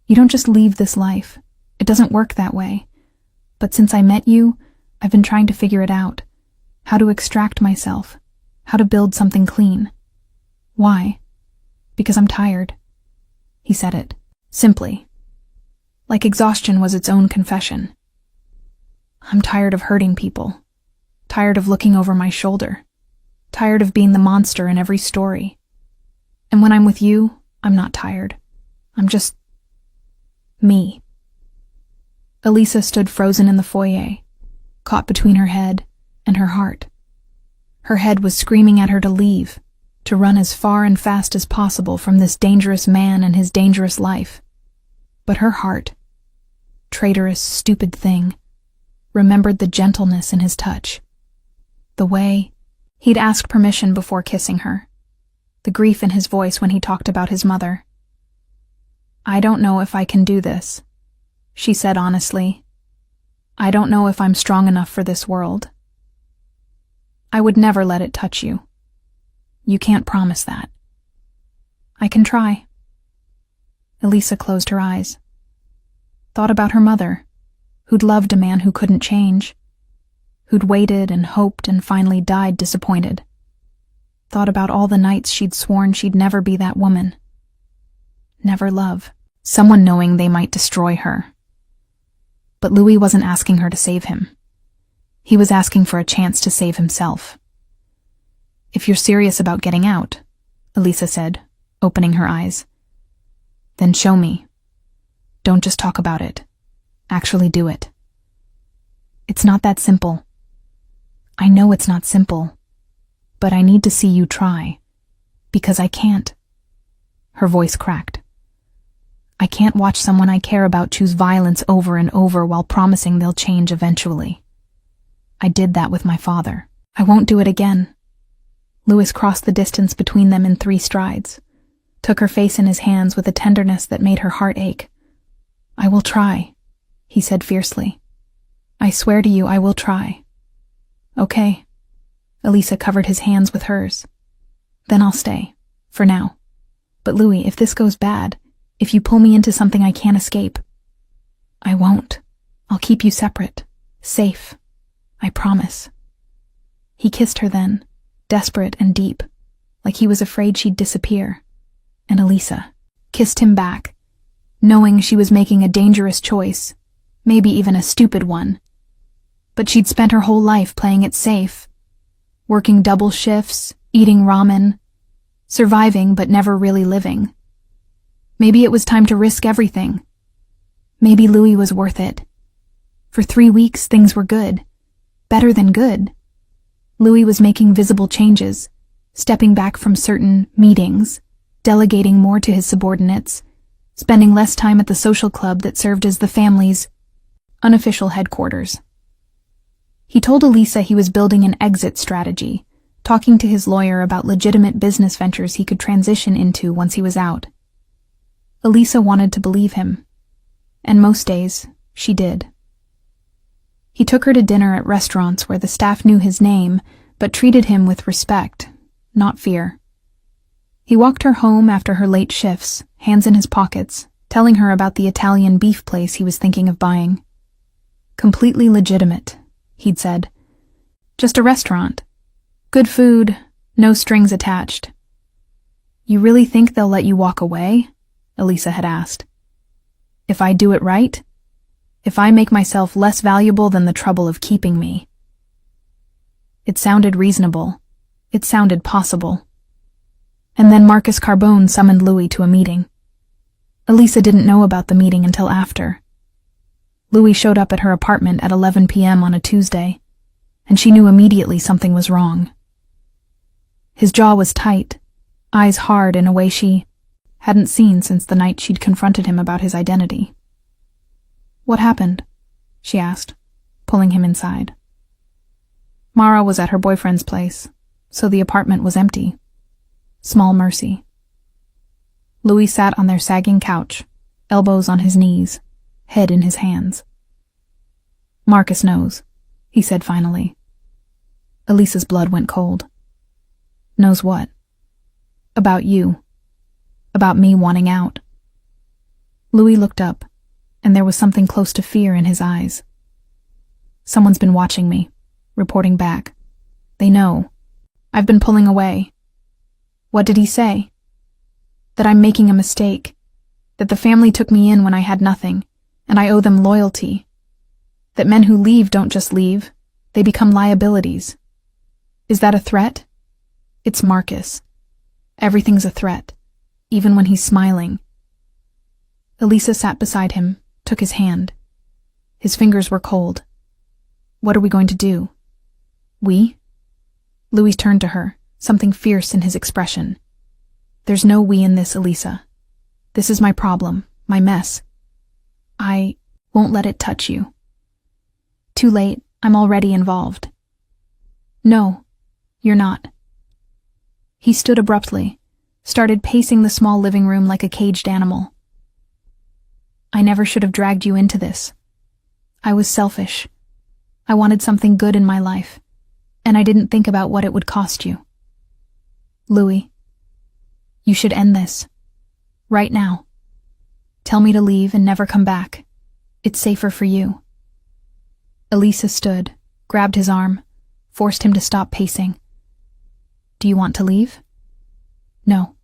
You don't just leave this life. It doesn't work that way. But since I met you, I've been trying to figure it out. How to extract myself. How to build something clean. Why? Because I'm tired. He said it, simply. Like exhaustion was its own confession. I'm tired of hurting people. Tired of looking over my shoulder. Tired of being the monster in every story. And when I'm with you, I'm not tired. I'm just me. Elisa stood frozen in the foyer, caught between her head and her heart. Her head was screaming at her to leave, to run as far and fast as possible from this dangerous man and his dangerous life. But her heart, traitorous, stupid thing, remembered the gentleness in his touch. The way he'd asked permission before kissing her. The grief in his voice when he talked about his mother. I don't know if I can do this, she said honestly. I don't know if I'm strong enough for this world. I would never let it touch you. You can't promise that. I can try. Elisa closed her eyes. Thought about her mother, who'd loved a man who couldn't change, who'd waited and hoped and finally died disappointed. Thought about all the nights she'd sworn she'd never be that woman. Never love someone knowing they might destroy her. But Louis wasn't asking her to save him. He was asking for a chance to save himself. If you're serious about getting out, Elisa said, opening her eyes, then show me. Don't just talk about it. Actually do it. It's not that simple. I know it's not simple, but I need to see you try, because I can't. Her voice cracked. I can't watch someone I care about choose violence over and over while promising they'll change eventually. I did that with my father. I won't do it again. Louis crossed the distance between them in 3 strides, took her face in his hands with a tenderness that made her heart ache. I will try, he said fiercely. I swear to you I will try. Okay. Elisa covered his hands with hers. Then I'll stay, for now. But Louis, if this goes bad, if you pull me into something I can't escape, I won't. I'll keep you separate, safe. I promise. He kissed her then, desperate and deep, like he was afraid she'd disappear. And Elisa kissed him back, knowing she was making a dangerous choice, maybe even a stupid one. But she'd spent her whole life playing it safe, working double shifts, eating ramen, surviving but never really living. Maybe it was time to risk everything. Maybe Louis was worth it. For 3 weeks, things were good. Better than good. Louis was making visible changes, stepping back from certain meetings, delegating more to his subordinates, spending less time at the social club that served as the family's unofficial headquarters. He told Elisa he was building an exit strategy, talking to his lawyer about legitimate business ventures he could transition into once he was out. Elisa wanted to believe him, and most days, she did. He took her to dinner at restaurants where the staff knew his name, but treated him with respect, not fear. He walked her home after her late shifts, hands in his pockets, telling her about the Italian beef place he was thinking of buying. Completely legitimate, he'd said. Just a restaurant. Good food, no strings attached. You really think they'll let you walk away? Elisa had asked. If I do it right? If I make myself less valuable than the trouble of keeping me? It sounded reasonable. It sounded possible. And then Marcus Carbone summoned Louis to a meeting. Elisa didn't know about the meeting until after. Louis showed up at her apartment at 11 p.m. on a Tuesday, and she knew immediately something was wrong. His jaw was tight, eyes hard in a way she hadn't seen since the night she'd confronted him about his identity. What happened? She asked, pulling him inside. Mara was at her boyfriend's place, so the apartment was empty. Small mercy. Louis sat on their sagging couch, elbows on his knees, head in his hands. Marcus knows, he said finally. Elisa's blood went cold. Knows what? About you. About me wanting out. Louis looked up, and there was something close to fear in his eyes. Someone's been watching me, reporting back. They know. I've been pulling away. What did he say? That I'm making a mistake. That the family took me in when I had nothing, and I owe them loyalty. That men who leave don't just leave, they become liabilities. Is that a threat? It's Marcus. Everything's a threat, even when he's smiling. Elisa sat beside him, took his hand. His fingers were cold. What are we going to do? We? Louis turned to her, something fierce in his expression. There's no we in this, Elisa. This is my problem, my mess. I won't let it touch you. Too late, I'm already involved. No, you're not. He stood abruptly, started pacing the small living room like a caged animal. I never should have dragged you into this. I was selfish. I wanted something good in my life, and I didn't think about what it would cost you. Louis, you should end this. Right now. Tell me to leave and never come back. It's safer for you. Elisa stood, grabbed his arm, forced him to stop pacing. Do you want to leave? No,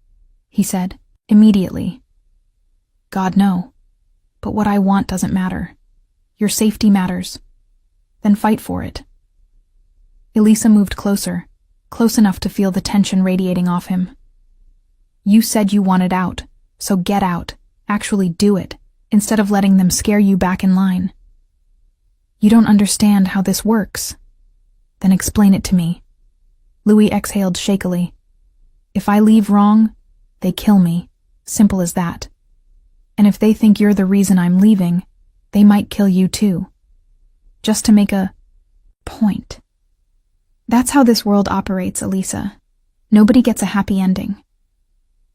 he said, immediately. God, no. But what I want doesn't matter. Your safety matters. Then fight for it. Elisa moved closer, close enough to feel the tension radiating off him. You said you wanted out, so get out. Actually do it, instead of letting them scare you back in line. You don't understand how this works. Then explain it to me. Louis exhaled shakily. If I leave wrong, they kill me. Simple as that. And if they think you're the reason I'm leaving, they might kill you too. Just to make a point. That's how this world operates, Elisa. Nobody gets a happy ending.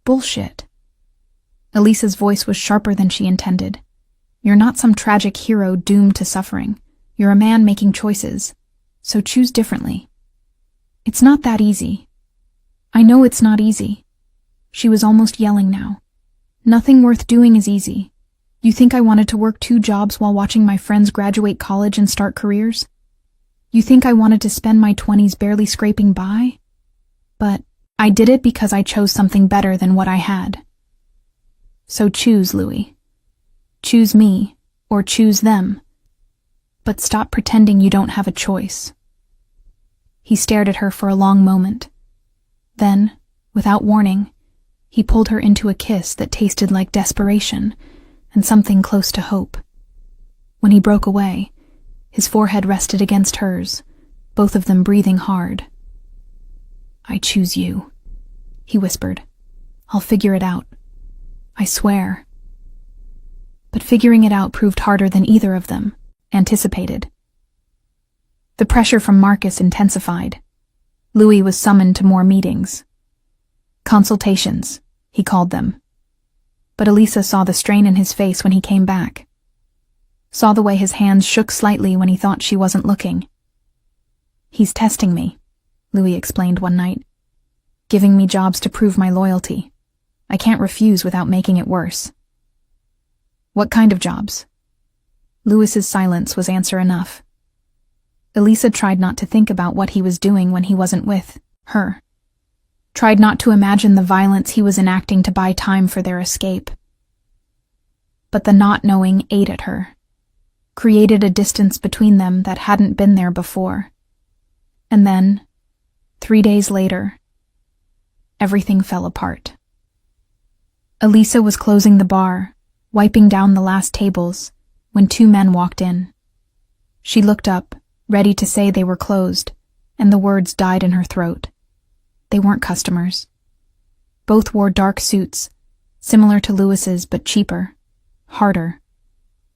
Bullshit. Elisa's voice was sharper than she intended. You're not some tragic hero doomed to suffering. You're a man making choices. So choose differently. It's not that easy. I know it's not easy. She was almost yelling now. Nothing worth doing is easy. You think I wanted to work 2 jobs while watching my friends graduate college and start careers? You think I wanted to spend my 20s barely scraping by? But I did it because I chose something better than what I had. So choose, Louis. Choose me, or choose them. But stop pretending you don't have a choice. He stared at her for a long moment. Then, without warning, he pulled her into a kiss that tasted like desperation and something close to hope. When he broke away, his forehead rested against hers, both of them breathing hard. I choose you, he whispered. I'll figure it out. I swear. But figuring it out proved harder than either of them anticipated. The pressure from Marcus intensified. Louis was summoned to more meetings. Consultations, he called them. But Elisa saw the strain in his face when he came back. Saw the way his hands shook slightly when he thought she wasn't looking. He's testing me, Louis explained one night. giving me jobs to prove my loyalty. I can't refuse without making it worse. What kind of jobs? Lewis's silence was answer enough. Elisa tried not to think about what he was doing when he wasn't with her. Tried not to imagine the violence he was enacting to buy time for their escape. But the not knowing ate at her, created a distance between them that hadn't been there before. And then, 3 days later, everything fell apart. Elisa was closing the bar, wiping down the last tables, when 2 men walked in. She looked up, ready to say they were closed, and the words died in her throat. They weren't customers. Both wore dark suits, similar to Lewis's but cheaper, harder.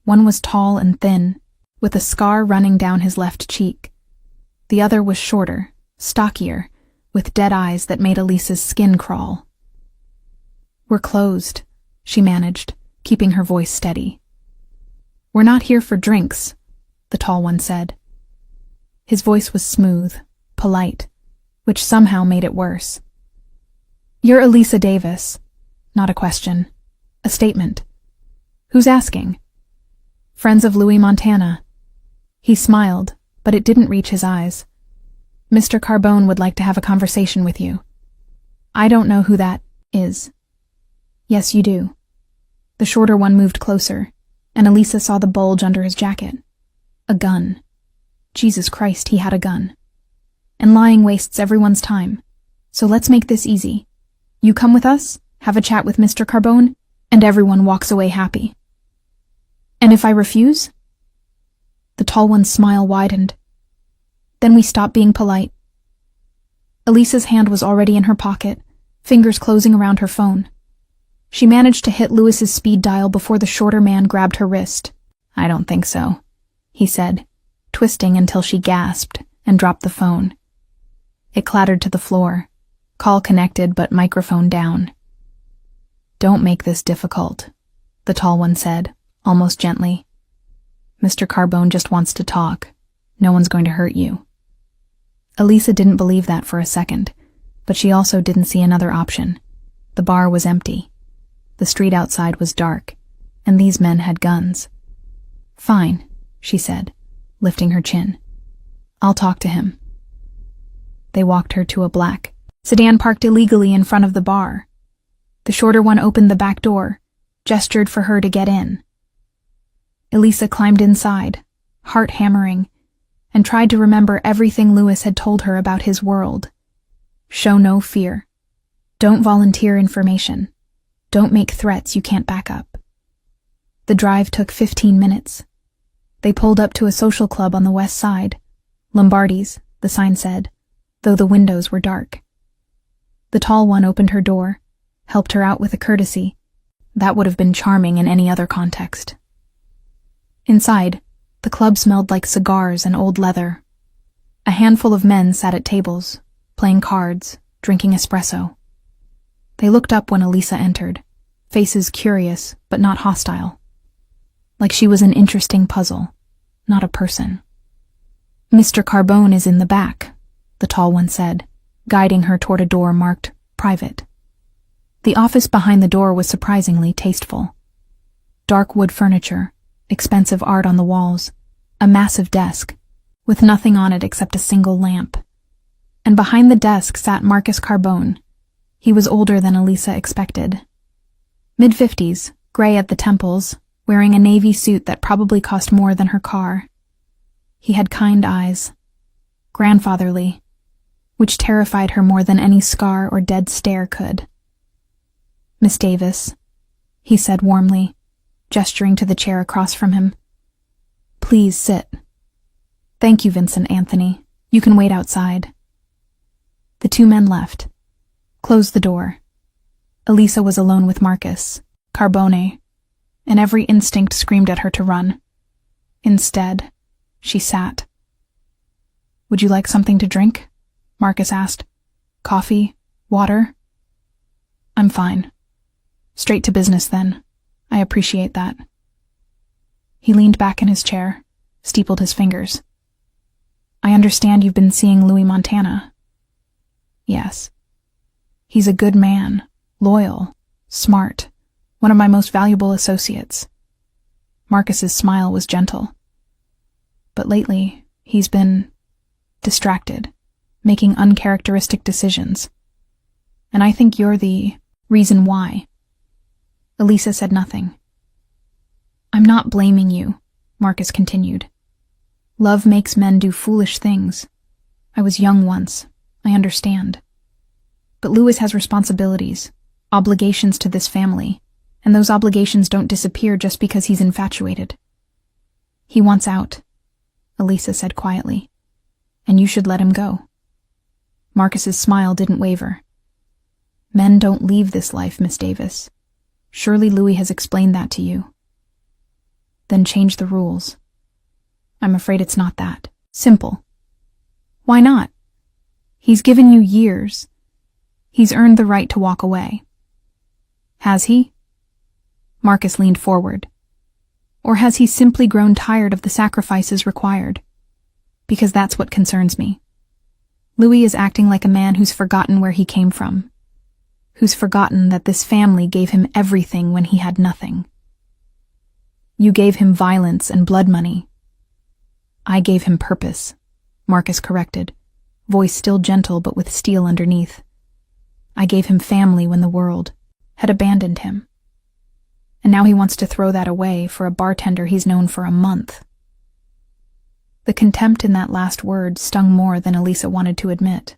One was tall and thin, with a scar running down his left cheek. The other was shorter, stockier, with dead eyes that made Elisa's skin crawl. "We're closed," she managed, keeping her voice steady. "We're not here for drinks," the tall one said. His voice was smooth, polite, which somehow made it worse. "You're Elisa Davis." Not a question. A statement. "Who's asking?" "Friends of Louis Montana." He smiled, but it didn't reach his eyes. "Mr. Carbone would like to have a conversation with you." "I don't know who that is." "Yes, you do." The shorter one moved closer, and Elisa saw the bulge under his jacket. A gun. Jesus Christ, he had a gun. And lying wastes everyone's time. So let's make this easy. You come with us, have a chat with Mr. Carbone, and everyone walks away happy. "And if I refuse?" The tall one's smile widened. "Then we stop being polite." Elisa's hand was already in her pocket, fingers closing around her phone. She managed to hit Lewis's speed dial before the shorter man grabbed her wrist. "I don't think so," he said, twisting until she gasped and dropped the phone. It clattered to the floor, call connected but microphone down. "Don't make this difficult," the tall one said, almost gently. "Mr. Carbone just wants to talk. No one's going to hurt you." Elisa didn't believe that for a second, but she also didn't see another option. The bar was empty. The street outside was dark, and these men had guns. "Fine," she said, lifting her chin. "I'll talk to him." They walked her to a black sedan parked illegally in front of the bar. The shorter one opened the back door, gestured for her to get in. Elisa climbed inside, heart hammering, and tried to remember everything Lewis had told her about his world. Show no fear. Don't volunteer information. Don't make threats you can't back up. The drive took 15 minutes. They pulled up to a social club on the west side. Lombardi's, the sign said, though the windows were dark. The tall one opened her door, helped her out with a courtesy. That would have been charming in any other context. Inside, the club smelled like cigars and old leather. A handful of men sat at tables, playing cards, drinking espresso. They looked up when Elisa entered, faces curious but not hostile. Like she was an interesting puzzle, not a person. "Mr. Carbone is in the back," the tall one said, guiding her toward a door marked private. The office behind the door was surprisingly tasteful. Dark wood furniture, expensive art on the walls, a massive desk, with nothing on it except a single lamp. And behind the desk sat Marcus Carbone. He was older than Elisa expected. Mid-50s, gray at the temples, wearing a navy suit that probably cost more than her car. He had kind eyes, grandfatherly, which terrified her more than any scar or dead stare could. "Miss Davis," he said warmly, gesturing to the chair across from him. "Please sit." "Thank you, Vincent Anthony. You can wait outside." The 2 men left, closed the door. Elisa was alone with Marcus, Carbone, and every instinct screamed at her to run. Instead, she sat. "Would you like something to drink?" Marcus asked. "Coffee? Water?" "I'm fine." "Straight to business, then. I appreciate that." He leaned back in his chair, steepled his fingers. "I understand you've been seeing Louis Montana." "Yes." He's a good man, loyal, smart, one of my most valuable associates. Marcus's smile was gentle. But lately, he's been distracted, making uncharacteristic decisions. And I think you're the reason why. Elisa said nothing. I'm not blaming you, Marcus continued. Love makes men do foolish things. I was young once. I understand. But Louis has responsibilities, obligations to this family, and those obligations don't disappear just because he's infatuated. He wants out, Elisa said quietly, and you should let him go. Marcus's smile didn't waver. Men don't leave this life, Miss Davis. Surely Louis has explained that to you. Then change the rules. I'm afraid it's not that simple. Why not? He's given you years. He's earned the right to walk away. Has he? Marcus leaned forward. Or has he simply grown tired of the sacrifices required? Because that's what concerns me. Louis is acting like a man who's forgotten where he came from, who's forgotten that this family gave him everything when he had nothing. You gave him violence and blood money. I gave him purpose, Marcus corrected, voice still gentle but with steel underneath. I gave him family when the world had abandoned him. And now he wants to throw that away for a bartender he's known for a month. The contempt in that last word stung more than Elisa wanted to admit.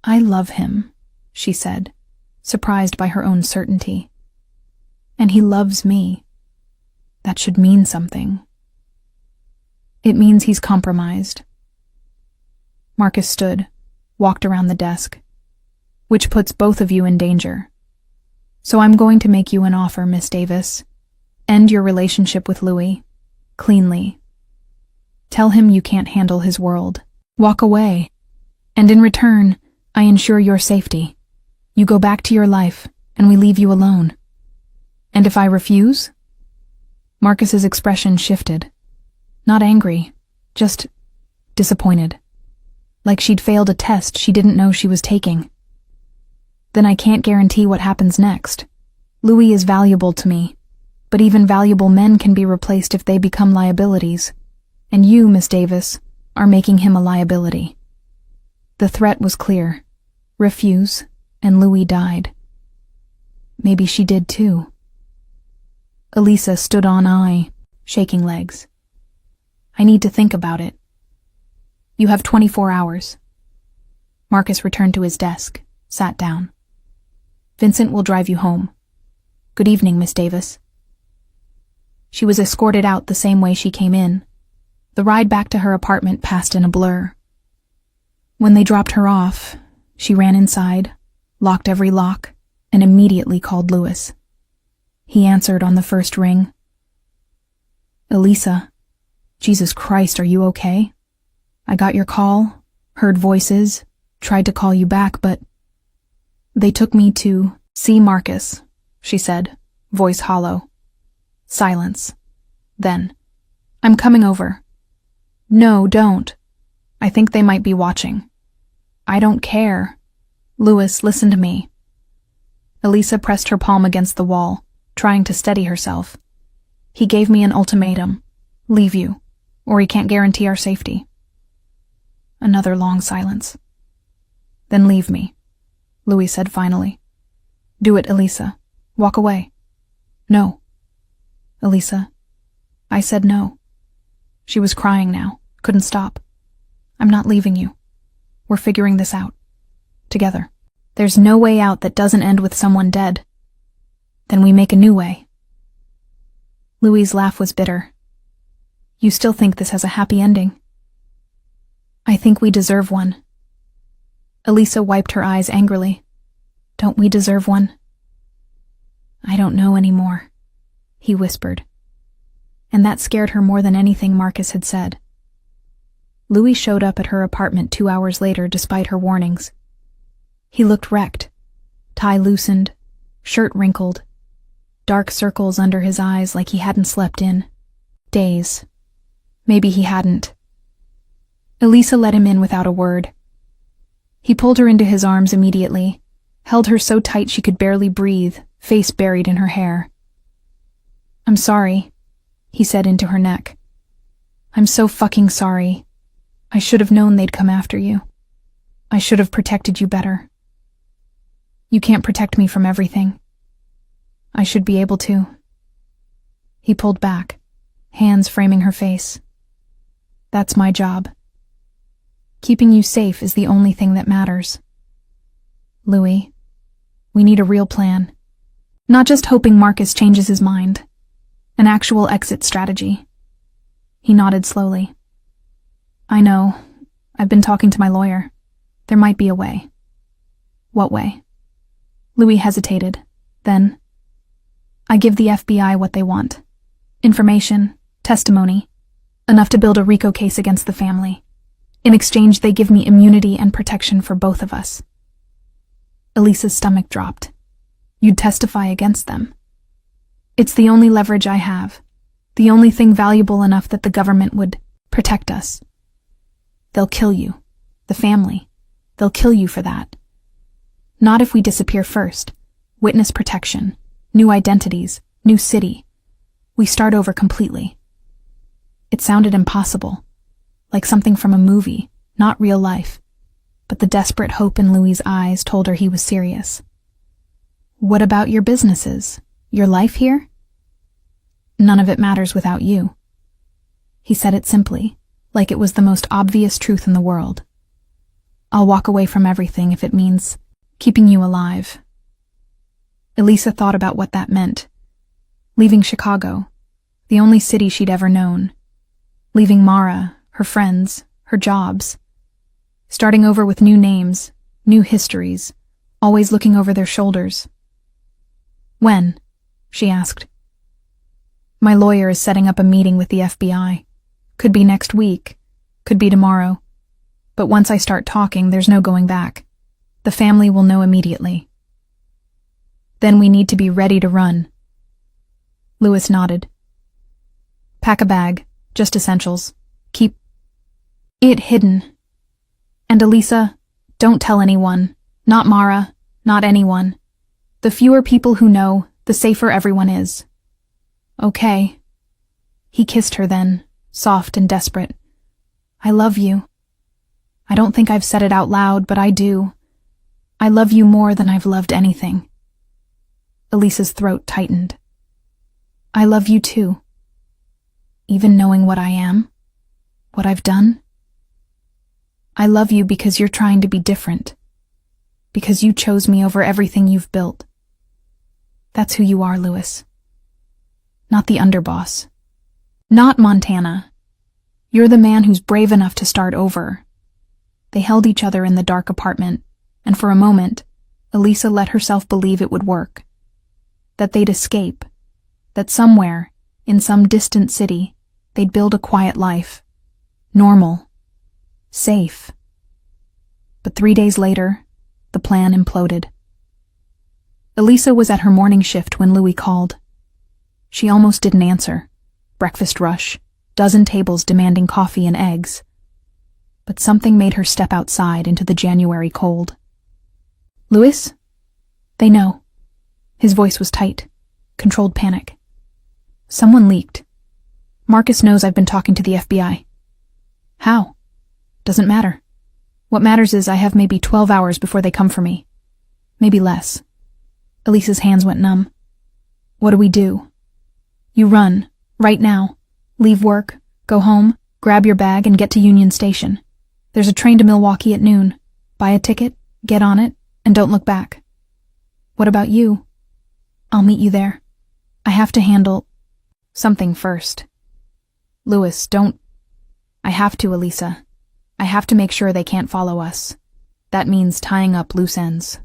I love him, she said, surprised by her own certainty. And he loves me. That should mean something. It means he's compromised. Marcus stood, walked around the desk. Which puts both of you in danger. So I'm going to make you an offer, Miss Davis. End your relationship with Louis. Cleanly. Tell him you can't handle his world. Walk away. And in return, I ensure your safety. You go back to your life, and we leave you alone. And if I refuse? Marcus's expression shifted. Not angry, just disappointed. Like she'd failed a test she didn't know she was taking. Then I can't guarantee what happens next. Louis is valuable to me, but even valuable men can be replaced if they become liabilities. And you, Miss Davis, are making him a liability. The threat was clear. Refuse, and Louis died. Maybe she did too. Elisa stood on eye, shaking legs. I need to think about it. You have 24 hours. Marcus returned to his desk, sat down. Vincent will drive you home. Good evening, Miss Davis. She was escorted out the same way she came in. The ride back to her apartment passed in a blur. When they dropped her off, she ran inside, locked every lock, and immediately called Louis. He answered on the first ring. Elisa, Jesus Christ, are you okay? I got your call, heard voices, tried to call you back, but they took me to see Marcus, she said, voice hollow. Silence. Then, I'm coming over. No, don't. I think they might be watching. I don't care. Louis, listen to me. Elisa pressed her palm against the wall, trying to steady herself. He gave me an ultimatum. Leave you, or he can't guarantee our safety. Another long silence. Then leave me, Louis said finally. Do it, Elisa. Walk away. No. Elisa. I said no. She was crying now, couldn't stop. I'm not leaving you. We're figuring this out. Together. There's no way out that doesn't end with someone dead. Then we make a new way. Louis's laugh was bitter. You still think this has a happy ending? I think we deserve one. Elisa wiped her eyes angrily. Don't we deserve one? I don't know anymore, he whispered. And that scared her more than anything Marcus had said. Louis showed up at her apartment 2 hours later despite her warnings. He looked wrecked, tie loosened, shirt wrinkled, dark circles under his eyes like he hadn't slept in days. Maybe he hadn't. Elisa let him in without a word. He pulled her into his arms immediately, held her so tight she could barely breathe, face buried in her hair. "I'm sorry," he said into her neck. "I'm so fucking sorry. I should have known they'd come after you. I should have protected you better. You can't protect me from everything. I should be able to." He pulled back, hands framing her face. "That's my job. Keeping you safe is the only thing that matters. Louis, we need a real plan. Not just hoping Marcus changes his mind. An actual exit strategy." He nodded slowly. "I know. I've been talking to my lawyer. There might be a way." "What way?" Louis hesitated. Then, "I give the FBI what they want. Information, testimony, enough to build a RICO case against the family. In exchange, they give me immunity and protection for both of us." Elisa's stomach dropped. "You'd testify against them?" "It's the only leverage I have. The only thing valuable enough that the government would protect us." "They'll kill you. The family. They'll kill you for that." "Not if we disappear first. Witness protection. New identities. New city. We start over completely." It sounded impossible. Like something from a movie, not real life. But the desperate hope in Louis' eyes told her he was serious. "What about your businesses? Your life here?" "None of it matters without you." He said it simply, like it was the most obvious truth in the world. "I'll walk away from everything if it means keeping you alive." Elisa thought about what that meant. Leaving Chicago, the only city she'd ever known. Leaving Mara, her friends, her jobs. Starting over with new names, new histories, always looking over their shoulders. "When?" she asked. "My lawyer is setting up a meeting with the FBI. Could be next week, could be tomorrow. But once I start talking, there's no going back. The family will know immediately. Then we need to be ready to run." Louis nodded. "Pack a bag, just essentials. Keep it hidden. And Elisa, don't tell anyone. Not Mara, not anyone. The fewer people who know, the safer everyone is." "Okay." He kissed her then, soft and desperate. "I love you. I don't think I've said it out loud, but I do. I love you more than I've loved anything." Elisa's throat tightened. "I love you too. Even knowing what I am, what I've done. I love you because you're trying to be different. Because you chose me over everything you've built. That's who you are, Louis. Not the underboss. Not Montana. You're the man who's brave enough to start over." They held each other in the dark apartment, and for a moment, Elisa let herself believe it would work. That they'd escape. That somewhere, in some distant city, they'd build a quiet life. Normal. Safe. But 3 days later, the plan imploded. Elisa was at her morning shift when Louis called. She almost didn't answer. Breakfast rush, dozen tables demanding coffee and eggs. But something made her step outside into the January cold. "Louis?" "They know." His voice was tight, controlled panic. "Someone leaked. Marcus knows I've been talking to the FBI." "How?" "Doesn't matter. What matters is I have maybe 12 hours before they come for me. Maybe less." Elisa's hands went numb. "What do we do?" "You run, right now. Leave work, go home, grab your bag and get to Union Station. There's a train to Milwaukee at noon. Buy a ticket, get on it, and don't look back." "What about you?" "I'll meet you there. I have to handle something first." "Louis, don't." "I have to, Elisa. I have to make sure they can't follow us. That means tying up loose ends."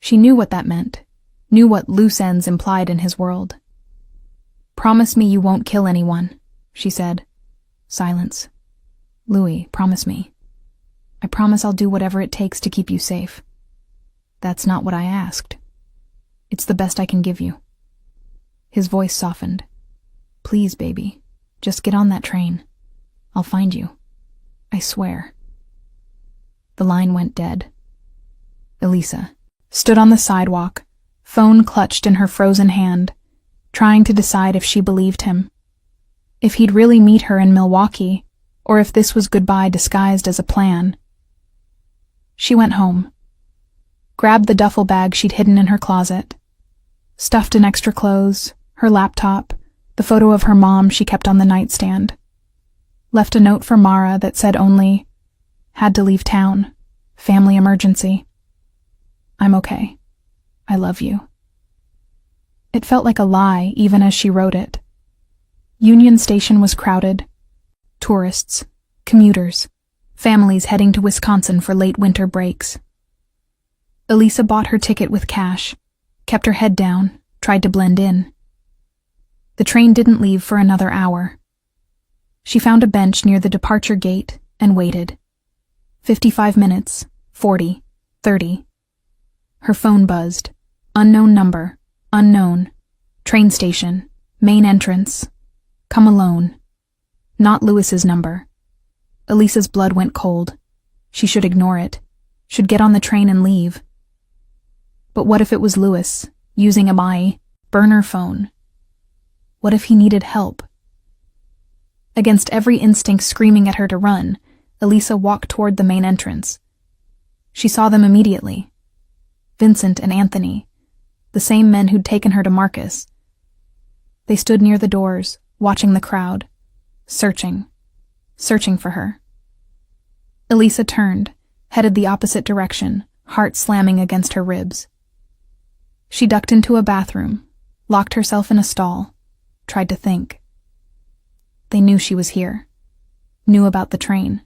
She knew what that meant, knew what loose ends implied in his world. "Promise me you won't kill anyone," she said. Silence. "Louis, promise me." "I promise I'll do whatever it takes to keep you safe." "That's not what I asked." "It's the best I can give you." His voice softened. "Please, baby, just get on that train. I'll find you. I swear." The line went dead. Elisa stood on the sidewalk, phone clutched in her frozen hand, trying to decide if she believed him. If he'd really meet her in Milwaukee, or if this was goodbye disguised as a plan. She went home, grabbed the duffel bag she'd hidden in her closet, stuffed in extra clothes, her laptop, the photo of her mom she kept on the nightstand, left a note for Mara that said only, "Had to leave town. Family emergency. I'm okay. I love you." It felt like a lie even as she wrote it. Union Station was crowded. Tourists, commuters, families heading to Wisconsin for late winter breaks. Elisa bought her ticket with cash, kept her head down, tried to blend in. The train didn't leave for another hour. She found a bench near the departure gate and waited. 55 minutes, 40, 30. Her phone buzzed. Unknown number, unknown. Train station, main entrance. Come alone. Not Lewis's number. Elisa's blood went cold. She should ignore it. Should get on the train and leave. But what if it was Lewis, using a burner phone? What if he needed help? Against every instinct screaming at her to run, Elisa walked toward the main entrance. She saw them immediately. Vincent and Anthony, the same men who'd taken her to Marcus. They stood near the doors, watching the crowd, searching for her. Elisa turned, headed the opposite direction, heart slamming against her ribs. She ducked into a bathroom, locked herself in a stall, tried to think. They knew she was here, knew about the train,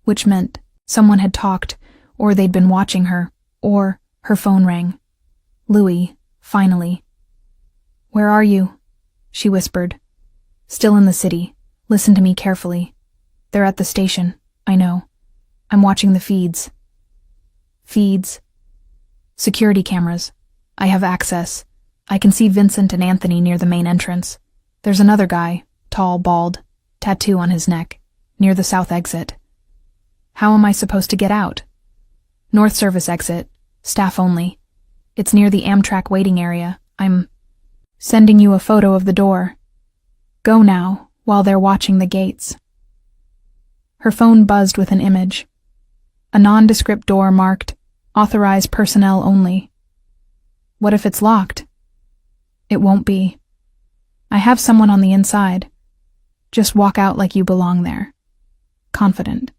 which meant someone had talked, or they'd been watching her, or her phone rang. Louis, finally. "Where are you?" she whispered. "Still in the city. Listen to me carefully. They're at the station, I know. I'm watching the feeds." "Feeds?" "Security cameras. I have access. I can see Vincent and Anthony near the main entrance. There's another guy, tall, bald, tattoo on his neck, near the south exit. How am I supposed to get out?" "North Service exit, staff only. It's near the Amtrak waiting area. I'm sending you a photo of the door. Go now, while they're watching the gates." Her phone buzzed with an image. A nondescript door marked, "Authorized personnel only." What if it's locked? It won't be. I have someone on the inside. Just walk out like you belong there. Confident.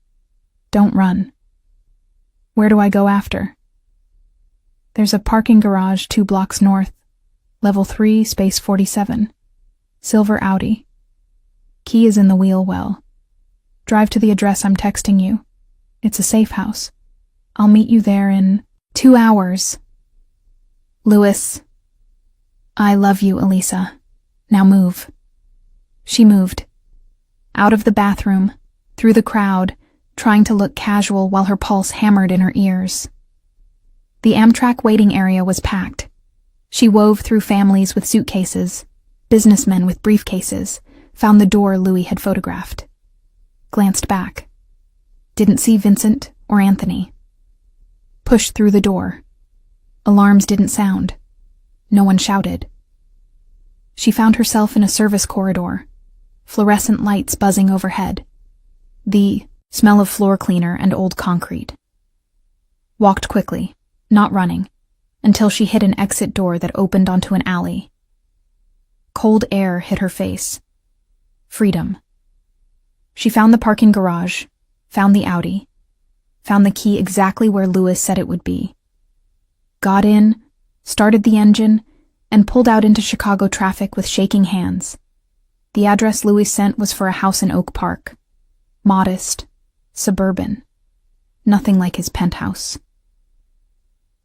Don't run. Where do I go after? There's a parking garage 2 blocks north. Level 3, space 47. Silver Audi. Key is in the wheel well. Drive to the address I'm texting you. It's a safe house. I'll meet you there in 2 hours. Lewis. I love you, Elisa. Now move. She moved. Out of the bathroom, through the crowd, trying to look casual while her pulse hammered in her ears. The Amtrak waiting area was packed. She wove through families with suitcases, businessmen with briefcases, found the door Louis had photographed. Glanced back. Didn't see Vincent or Anthony. Pushed through the door. Alarms didn't sound. No one shouted. She found herself in a service corridor, fluorescent lights buzzing overhead. The smell of floor cleaner and old concrete. Walked quickly, not running, until she hit an exit door that opened onto an alley. Cold air hit her face. Freedom. She found the parking garage, found the Audi, found the key exactly where Lewis said it would be. Got in, started the engine, and pulled out into Chicago traffic with shaking hands. The address Louis sent was for a house in Oak Park. Modest, suburban. Nothing like his penthouse.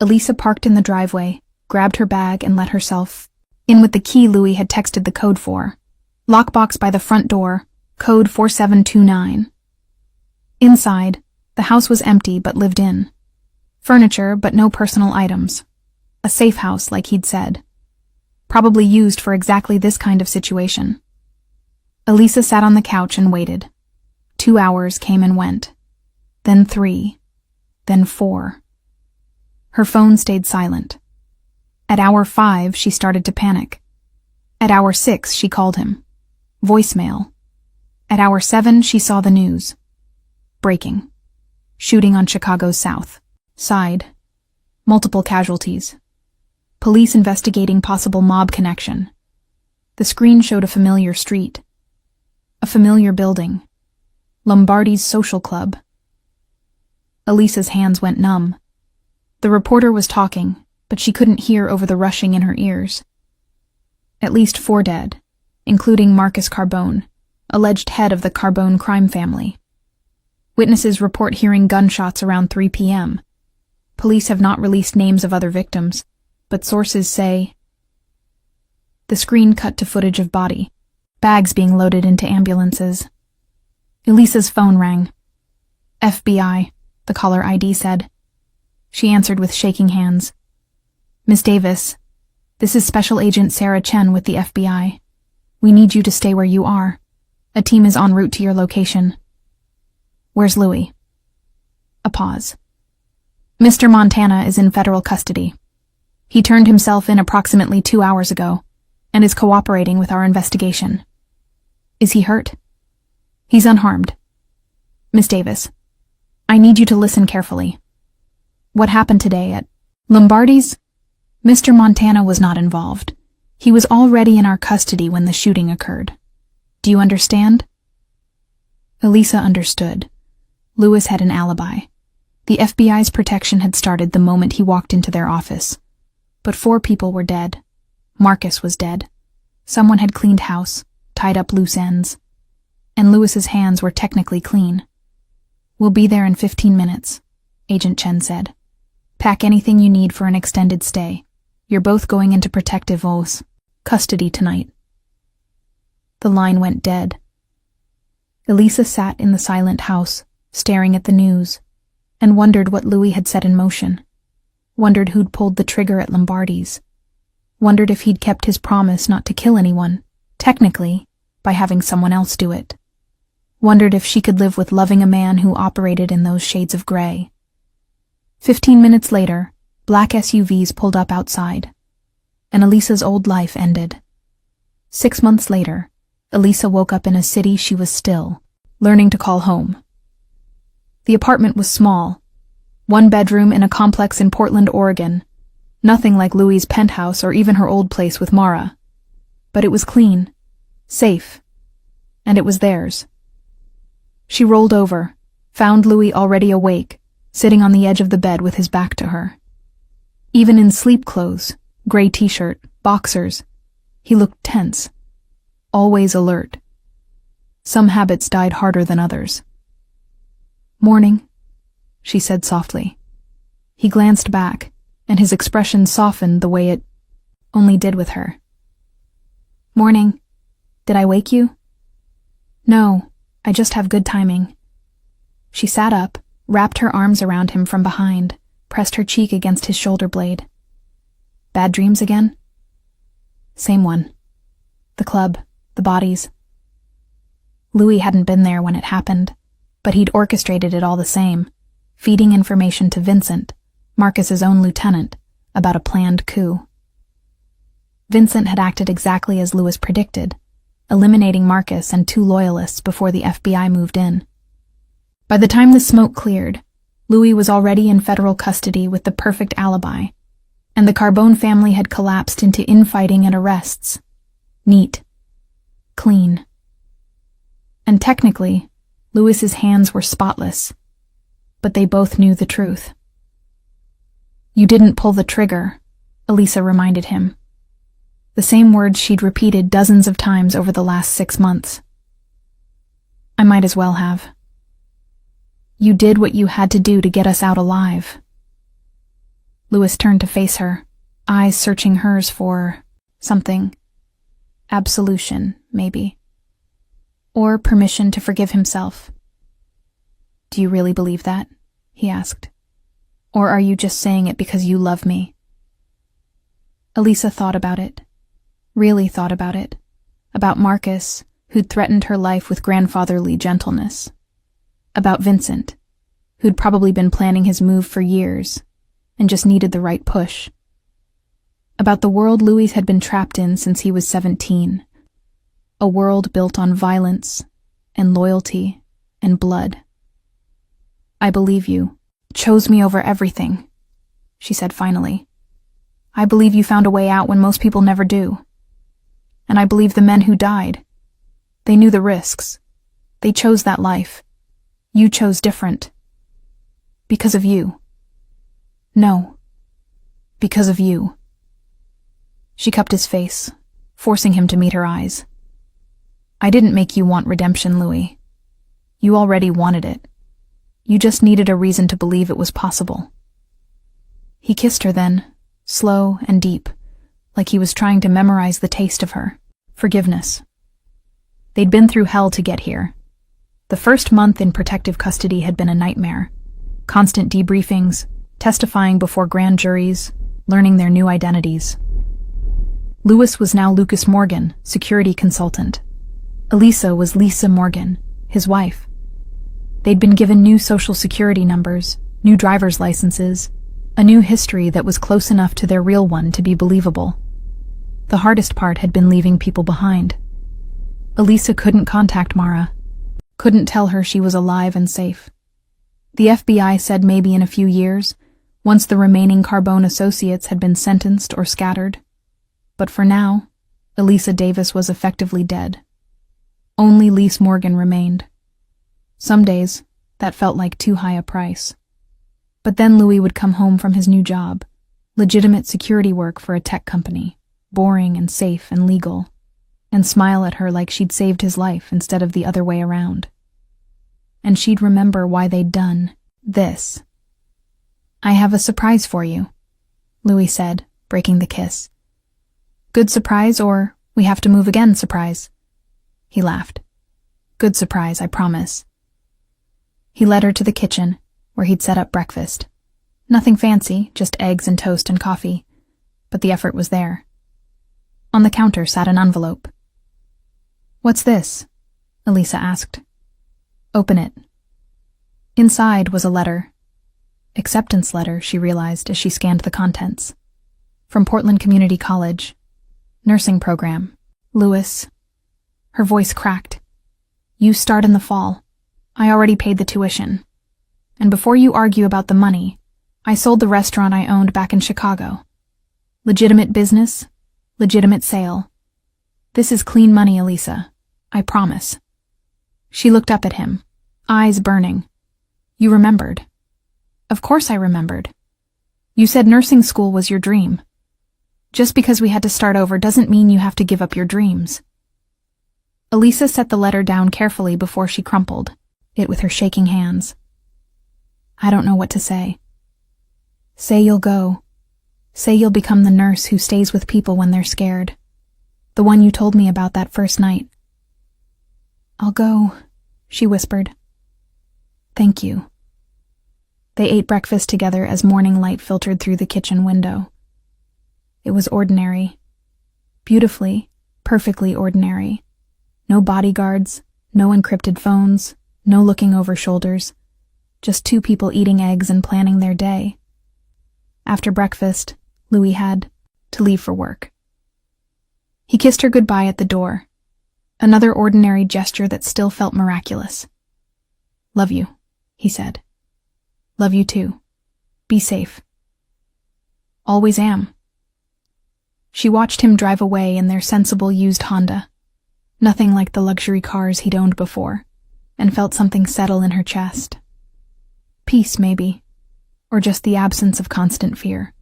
Elisa parked in the driveway, grabbed her bag and let herself in with the key Louis had texted the code for. Lockbox by the front door, code 4729. Inside, the house was empty but lived in. Furniture but no personal items. A safe house like he'd said. Probably used for exactly this kind of situation. Elisa sat on the couch and waited. 2 hours came and went. Then 3. then 4. Her phone stayed silent. At hour 5, she started to panic. At hour 6, she called him. Voicemail. At hour 7, she saw the news. Breaking. Shooting on Chicago's south side. Multiple casualties. Police investigating possible mob connection. The screen showed a familiar street. A familiar building. Lombardi's social club. Elisa's hands went numb. The reporter was talking, but she couldn't hear over the rushing in her ears. At least 4 dead, including Marcus Carbone, alleged head of the Carbone crime family. Witnesses report hearing gunshots around 3 p.m. Police have not released names of other victims, but sources say... The screen cut to footage of body, bags being loaded into ambulances. Elisa's phone rang. FBI, the caller ID said. She answered with shaking hands. Ms. Davis, this is Special Agent Sarah Chen with the FBI. We need you to stay where you are. A team is en route to your location. Where's Louis? A pause. Mr. Montana is in federal custody. He turned himself in approximately 2 hours ago and is cooperating with our investigation. Is he hurt? He's unharmed. Miss Davis, I need you to listen carefully. What happened today at Lombardi's? Mr. Montana was not involved. He was already in our custody when the shooting occurred. Do you understand? Elisa understood. Louis had an alibi. The FBI's protection had started the moment he walked into their office. But 4 people were dead. Marcus was dead. Someone had cleaned house, tied up loose ends. And Louis's hands were technically clean. We'll be there in 15 minutes, Agent Chen said. Pack anything you need for an extended stay. You're both going into protective custody tonight. The line went dead. Elisa sat in the silent house, staring at the news, and wondered what Louis had set in motion. Wondered who'd pulled the trigger at Lombardi's. Wondered if he'd kept his promise not to kill anyone, technically, by having someone else do it. Wondered if she could live with loving a man who operated in those shades of gray. 15 minutes later, black SUVs pulled up outside, and Elisa's old life ended. 6 months later, Elisa woke up in a city she was still learning to call home. The apartment was small, 1 bedroom in a complex in Portland, Oregon, nothing like Louis's penthouse or even her old place with Mara. But it was clean, safe, and it was theirs. She rolled over, found Louis already awake, sitting on the edge of the bed with his back to her. Even in sleep clothes, gray t-shirt, boxers, he looked tense, always alert. Some habits died harder than others. Morning, she said softly. He glanced back, and his expression softened the way it only did with her. Morning. Did I wake you? No, I just have good timing. She sat up, wrapped her arms around him from behind, pressed her cheek against his shoulder blade. Bad dreams again? Same one. The club, the bodies. Louis hadn't been there when it happened, but he'd orchestrated it all the same, feeding information to Vincent, Marcus's own lieutenant, about a planned coup. Vincent had acted exactly as Louis predicted, eliminating Marcus and 2 loyalists before the FBI moved in. By the time the smoke cleared, Louis was already in federal custody with the perfect alibi, and the Carbone family had collapsed into infighting and arrests. Neat. Clean. And technically, Louis's hands were spotless, but they both knew the truth. You didn't pull the trigger, Elisa reminded him. The same words she'd repeated dozens of times over the last 6 months. I might as well have. You did what you had to do to get us out alive. Louis turned to face her, eyes searching hers for something. Absolution, maybe. Or permission to forgive himself. Do you really believe that? He asked. Or are you just saying it because you love me? Elisa thought about it. Really thought about it. About Marcus, who'd threatened her life with grandfatherly gentleness. About Vincent, who'd probably been planning his move for years and just needed the right push. About the world Louis had been trapped in since he was 17. A world built on violence and loyalty and blood. "I believe you chose me over everything," she said finally. "I believe you found a way out when most people never do. And I believe the men who died. They knew the risks. They chose that life. You chose different. Because of you. No. Because of you." She cupped his face, forcing him to meet her eyes. "I didn't make you want redemption, Louis. You already wanted it. You just needed a reason to believe it was possible." He kissed her then, slow and deep, like he was trying to memorize the taste of her forgiveness. They'd been through hell to get here. The first month in protective custody had been a nightmare. Constant debriefings, testifying before grand juries, learning their new identities. Louis was now Lucas Morgan, security consultant. Elisa was Lisa Morgan, his wife. They'd been given new social security numbers, new driver's licenses, a new history that was close enough to their real one to be believable. The hardest part had been leaving people behind. Elisa couldn't contact Mara, couldn't tell her she was alive and safe. The FBI said maybe in a few years, once the remaining Carbone associates had been sentenced or scattered. But for now, Elisa Davis was effectively dead. Only Lise Morgan remained. Some days, that felt like too high a price. But then Louis would come home from his new job, legitimate security work for a tech company, boring and safe and legal, and smile at her like she'd saved his life instead of the other way around. And she'd remember why they'd done this. "I have a surprise for you," Louis said, breaking the kiss. "Good surprise or we have to move again surprise?" He laughed. "Good surprise, I promise." He led her to the kitchen, where he'd set up breakfast. Nothing fancy, just eggs and toast and coffee. But the effort was there. On the counter sat an envelope. "What's this?" Elisa asked. "Open it." Inside was a letter. Acceptance letter, she realized as she scanned the contents. From Portland Community College. Nursing program. "Louis." Her voice cracked. "You start in the fall. I already paid the tuition. And before you argue about the money, I sold the restaurant I owned back in Chicago. Legitimate business, legitimate sale. This is clean money, Elisa. I promise." She looked up at him, eyes burning. "You remembered." "Of course I remembered. You said nursing school was your dream. Just because we had to start over doesn't mean you have to give up your dreams." Elisa set the letter down carefully before she crumpled it with her shaking hands. "I don't know what to say. Say you'll go. Say you'll become the nurse who stays with people when they're scared. The one you told me about that first night." "I'll go," she whispered. "Thank you." They ate breakfast together as morning light filtered through the kitchen window. It was ordinary. Beautifully, perfectly ordinary. No bodyguards, no encrypted phones, no looking over shoulders. Just two people eating eggs and planning their day. After breakfast, Louis had to leave for work. He kissed her goodbye at the door. Another ordinary gesture that still felt miraculous. "Love you," he said. "Love you too. Be safe." "Always am." She watched him drive away in their sensible used Honda. Nothing like the luxury cars he'd owned before, and felt something settle in her chest. Peace, maybe, or just the absence of constant fear.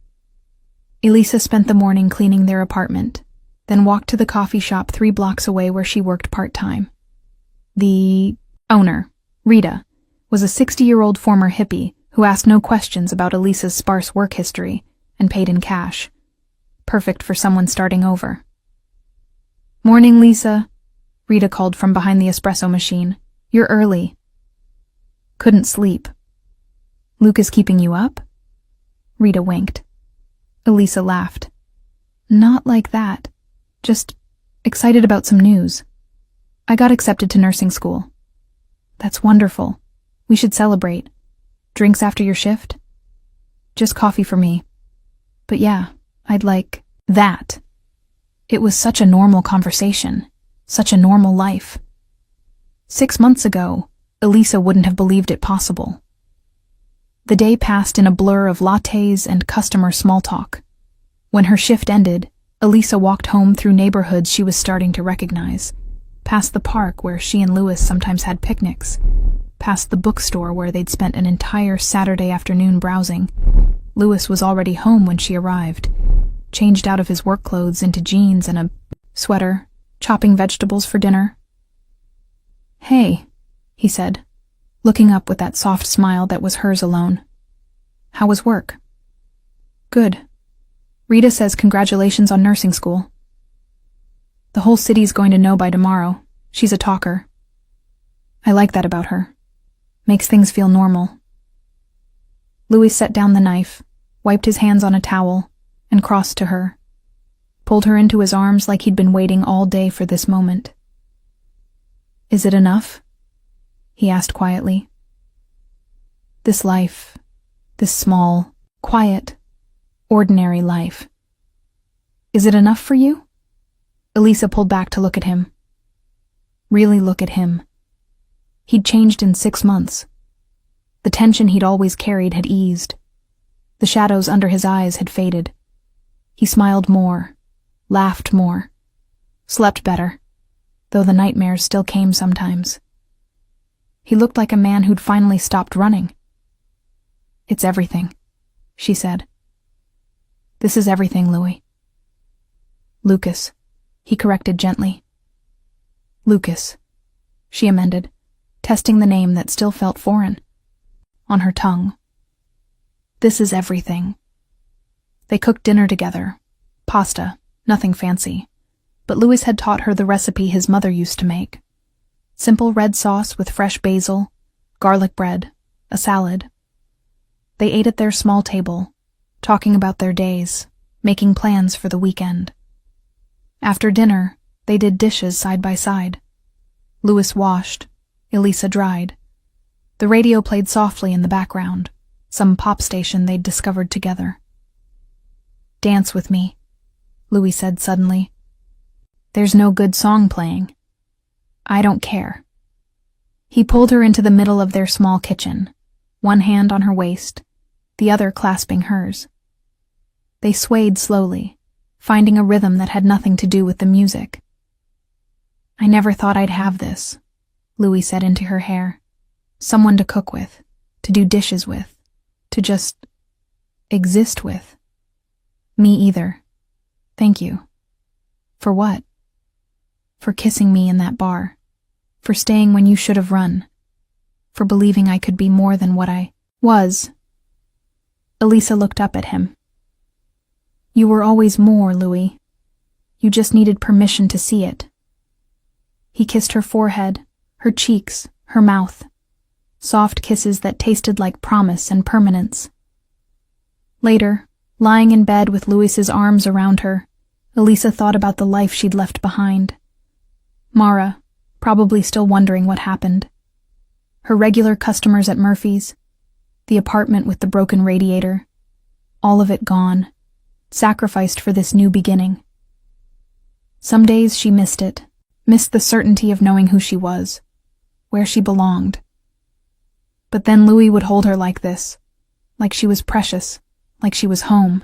Elisa spent the morning cleaning their apartment, then walked to the coffee shop 3 blocks away where she worked part-time. The owner, Rita, was a 60-year-old former hippie who asked no questions about Elisa's sparse work history and paid in cash. Perfect for someone starting over. "Morning, Lisa," Rita called from behind the espresso machine. "You're early." "Couldn't sleep." "Luke is keeping you up?" Rita winked. Elisa laughed. "Not like that. Just excited about some news. I got accepted to nursing school." "That's wonderful. We should celebrate. Drinks after your shift? Just coffee for me. But yeah, I'd like that. It was such a normal conversation, such a normal life. 6 months ago, Elisa wouldn't have believed it possible. The day passed in a blur of lattes and customer small talk. When her shift ended, Elisa walked home through neighborhoods she was starting to recognize, past the park where she and Louis sometimes had picnics, past the bookstore where they'd spent an entire Saturday afternoon browsing. Louis was already home when she arrived, changed out of his work clothes into jeans and a sweater, chopping vegetables for dinner. "Hey," he said, looking up with that soft smile that was hers alone. "How was work?" "Good. Rita says congratulations on nursing school. The whole city's going to know by tomorrow. She's a talker. I like that about her. Makes things feel normal." Louis set down the knife, wiped his hands on a towel, and crossed to her, pulled her into his arms like he'd been waiting all day for this moment. "Is it enough?" he asked quietly. "This life, this small, quiet, ordinary life. Is it enough for you?" Elisa pulled back to look at him. Really look at him. He'd changed in 6 months. The tension he'd always carried had eased. The shadows under his eyes had faded. He smiled more, laughed more, slept better, though the nightmares still came sometimes. He looked like a man who'd finally stopped running. "It's everything," she said. "This is everything, Louis." "Lucas," he corrected gently. "Lucas," she amended, testing the name that still felt foreign on her tongue. "This is everything." They cooked dinner together. Pasta, nothing fancy, but Louis had taught her the recipe his mother used to make. Simple red sauce with fresh basil, garlic bread, a salad. They ate at their small table, talking about their days, making plans for the weekend. After dinner, they did dishes side by side. Louis washed, Elisa dried. The radio played softly in the background, some pop station they'd discovered together. "Dance with me," Louis said suddenly. "There's no good song playing. I don't care." He pulled her into the middle of their small kitchen, one hand on her waist, the other clasping hers. They swayed slowly, finding a rhythm that had nothing to do with the music. "I never thought I'd have this," Louis said into her hair. "Someone to cook with, to do dishes with, to just exist with." "Me either. Thank you." "For what?" "For kissing me in that bar. For staying when you should have run. For believing I could be more than what I was." Elisa looked up at him. "You were always more, Louis. You just needed permission to see it." He kissed her forehead, her cheeks, her mouth. Soft kisses that tasted like promise and permanence. Later, lying in bed with Louis's arms around her, Elisa thought about the life she'd left behind. Mara, probably still wondering what happened. Her regular customers at Murphy's, the apartment with the broken radiator, all of it gone, sacrificed for this new beginning. Some days she missed it, missed the certainty of knowing who she was, where she belonged. But then Louis would hold her like this, like she was precious, like she was home,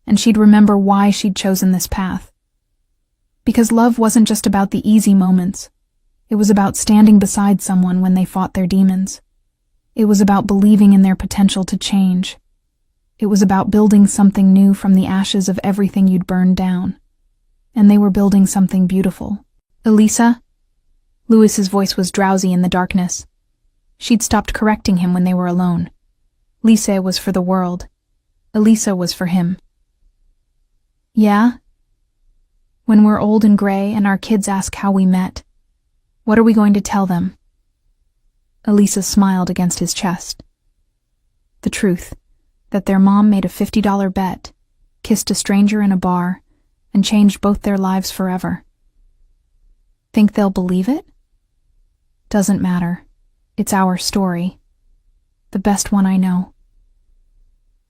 and she'd remember why she'd chosen this path. Because love wasn't just about the easy moments. It was about standing beside someone when they fought their demons. It was about believing in their potential to change. It was about building something new from the ashes of everything you'd burned down. And they were building something beautiful. "Elisa?" Louis's voice was drowsy in the darkness. She'd stopped correcting him when they were alone. Lisa was for the world. Elisa was for him. "Yeah? When we're old and gray and our kids ask how we met, what are we going to tell them?" Elisa smiled against his chest. The truth, that their mom made a $50 bet, kissed a stranger in a bar, and changed both their lives forever. "Think they'll believe it?" "Doesn't matter. It's our story." The best one I know.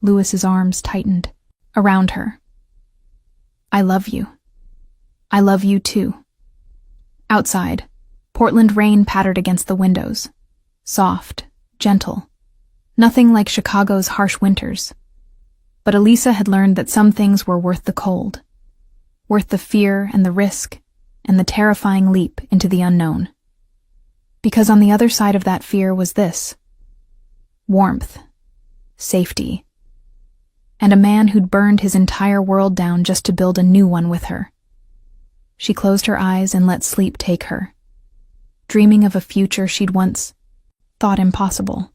Lewis's arms tightened around her. I love you. I love you too. Outside, Portland rain pattered against the windows. Soft, gentle. Nothing like Chicago's harsh winters. But Elisa had learned that some things were worth the cold. Worth the fear and the risk and the terrifying leap into the unknown. Because on the other side of that fear was this. Warmth. Safety. And a man who'd burned his entire world down just to build a new one with her. She closed her eyes and let sleep take her, dreaming of a future she'd once thought impossible.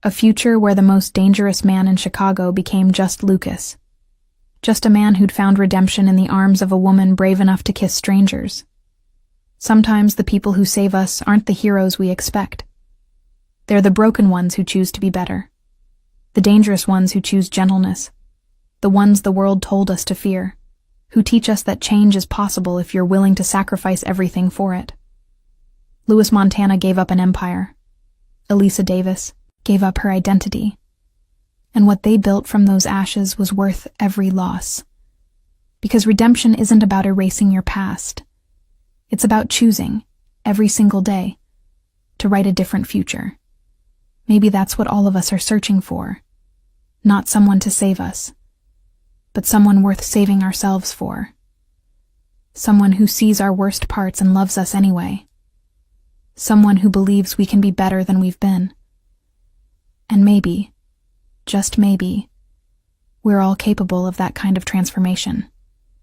A future where the most dangerous man in Chicago became just Lucas. Just a man who'd found redemption in the arms of a woman brave enough to kiss strangers. Sometimes the people who save us aren't the heroes we expect. They're the broken ones who choose to be better. The dangerous ones who choose gentleness. The ones the world told us to fear. Who teach us that change is possible if you're willing to sacrifice everything for it. Lewis Montana gave up an empire. Elisa Davis gave up her identity. And what they built from those ashes was worth every loss. Because redemption isn't about erasing your past. It's about choosing, every single day, to write a different future. Maybe that's what all of us are searching for. Not someone to save us, but someone worth saving ourselves for. Someone who sees our worst parts and loves us anyway. Someone who believes we can be better than we've been. And maybe, just maybe, we're all capable of that kind of transformation.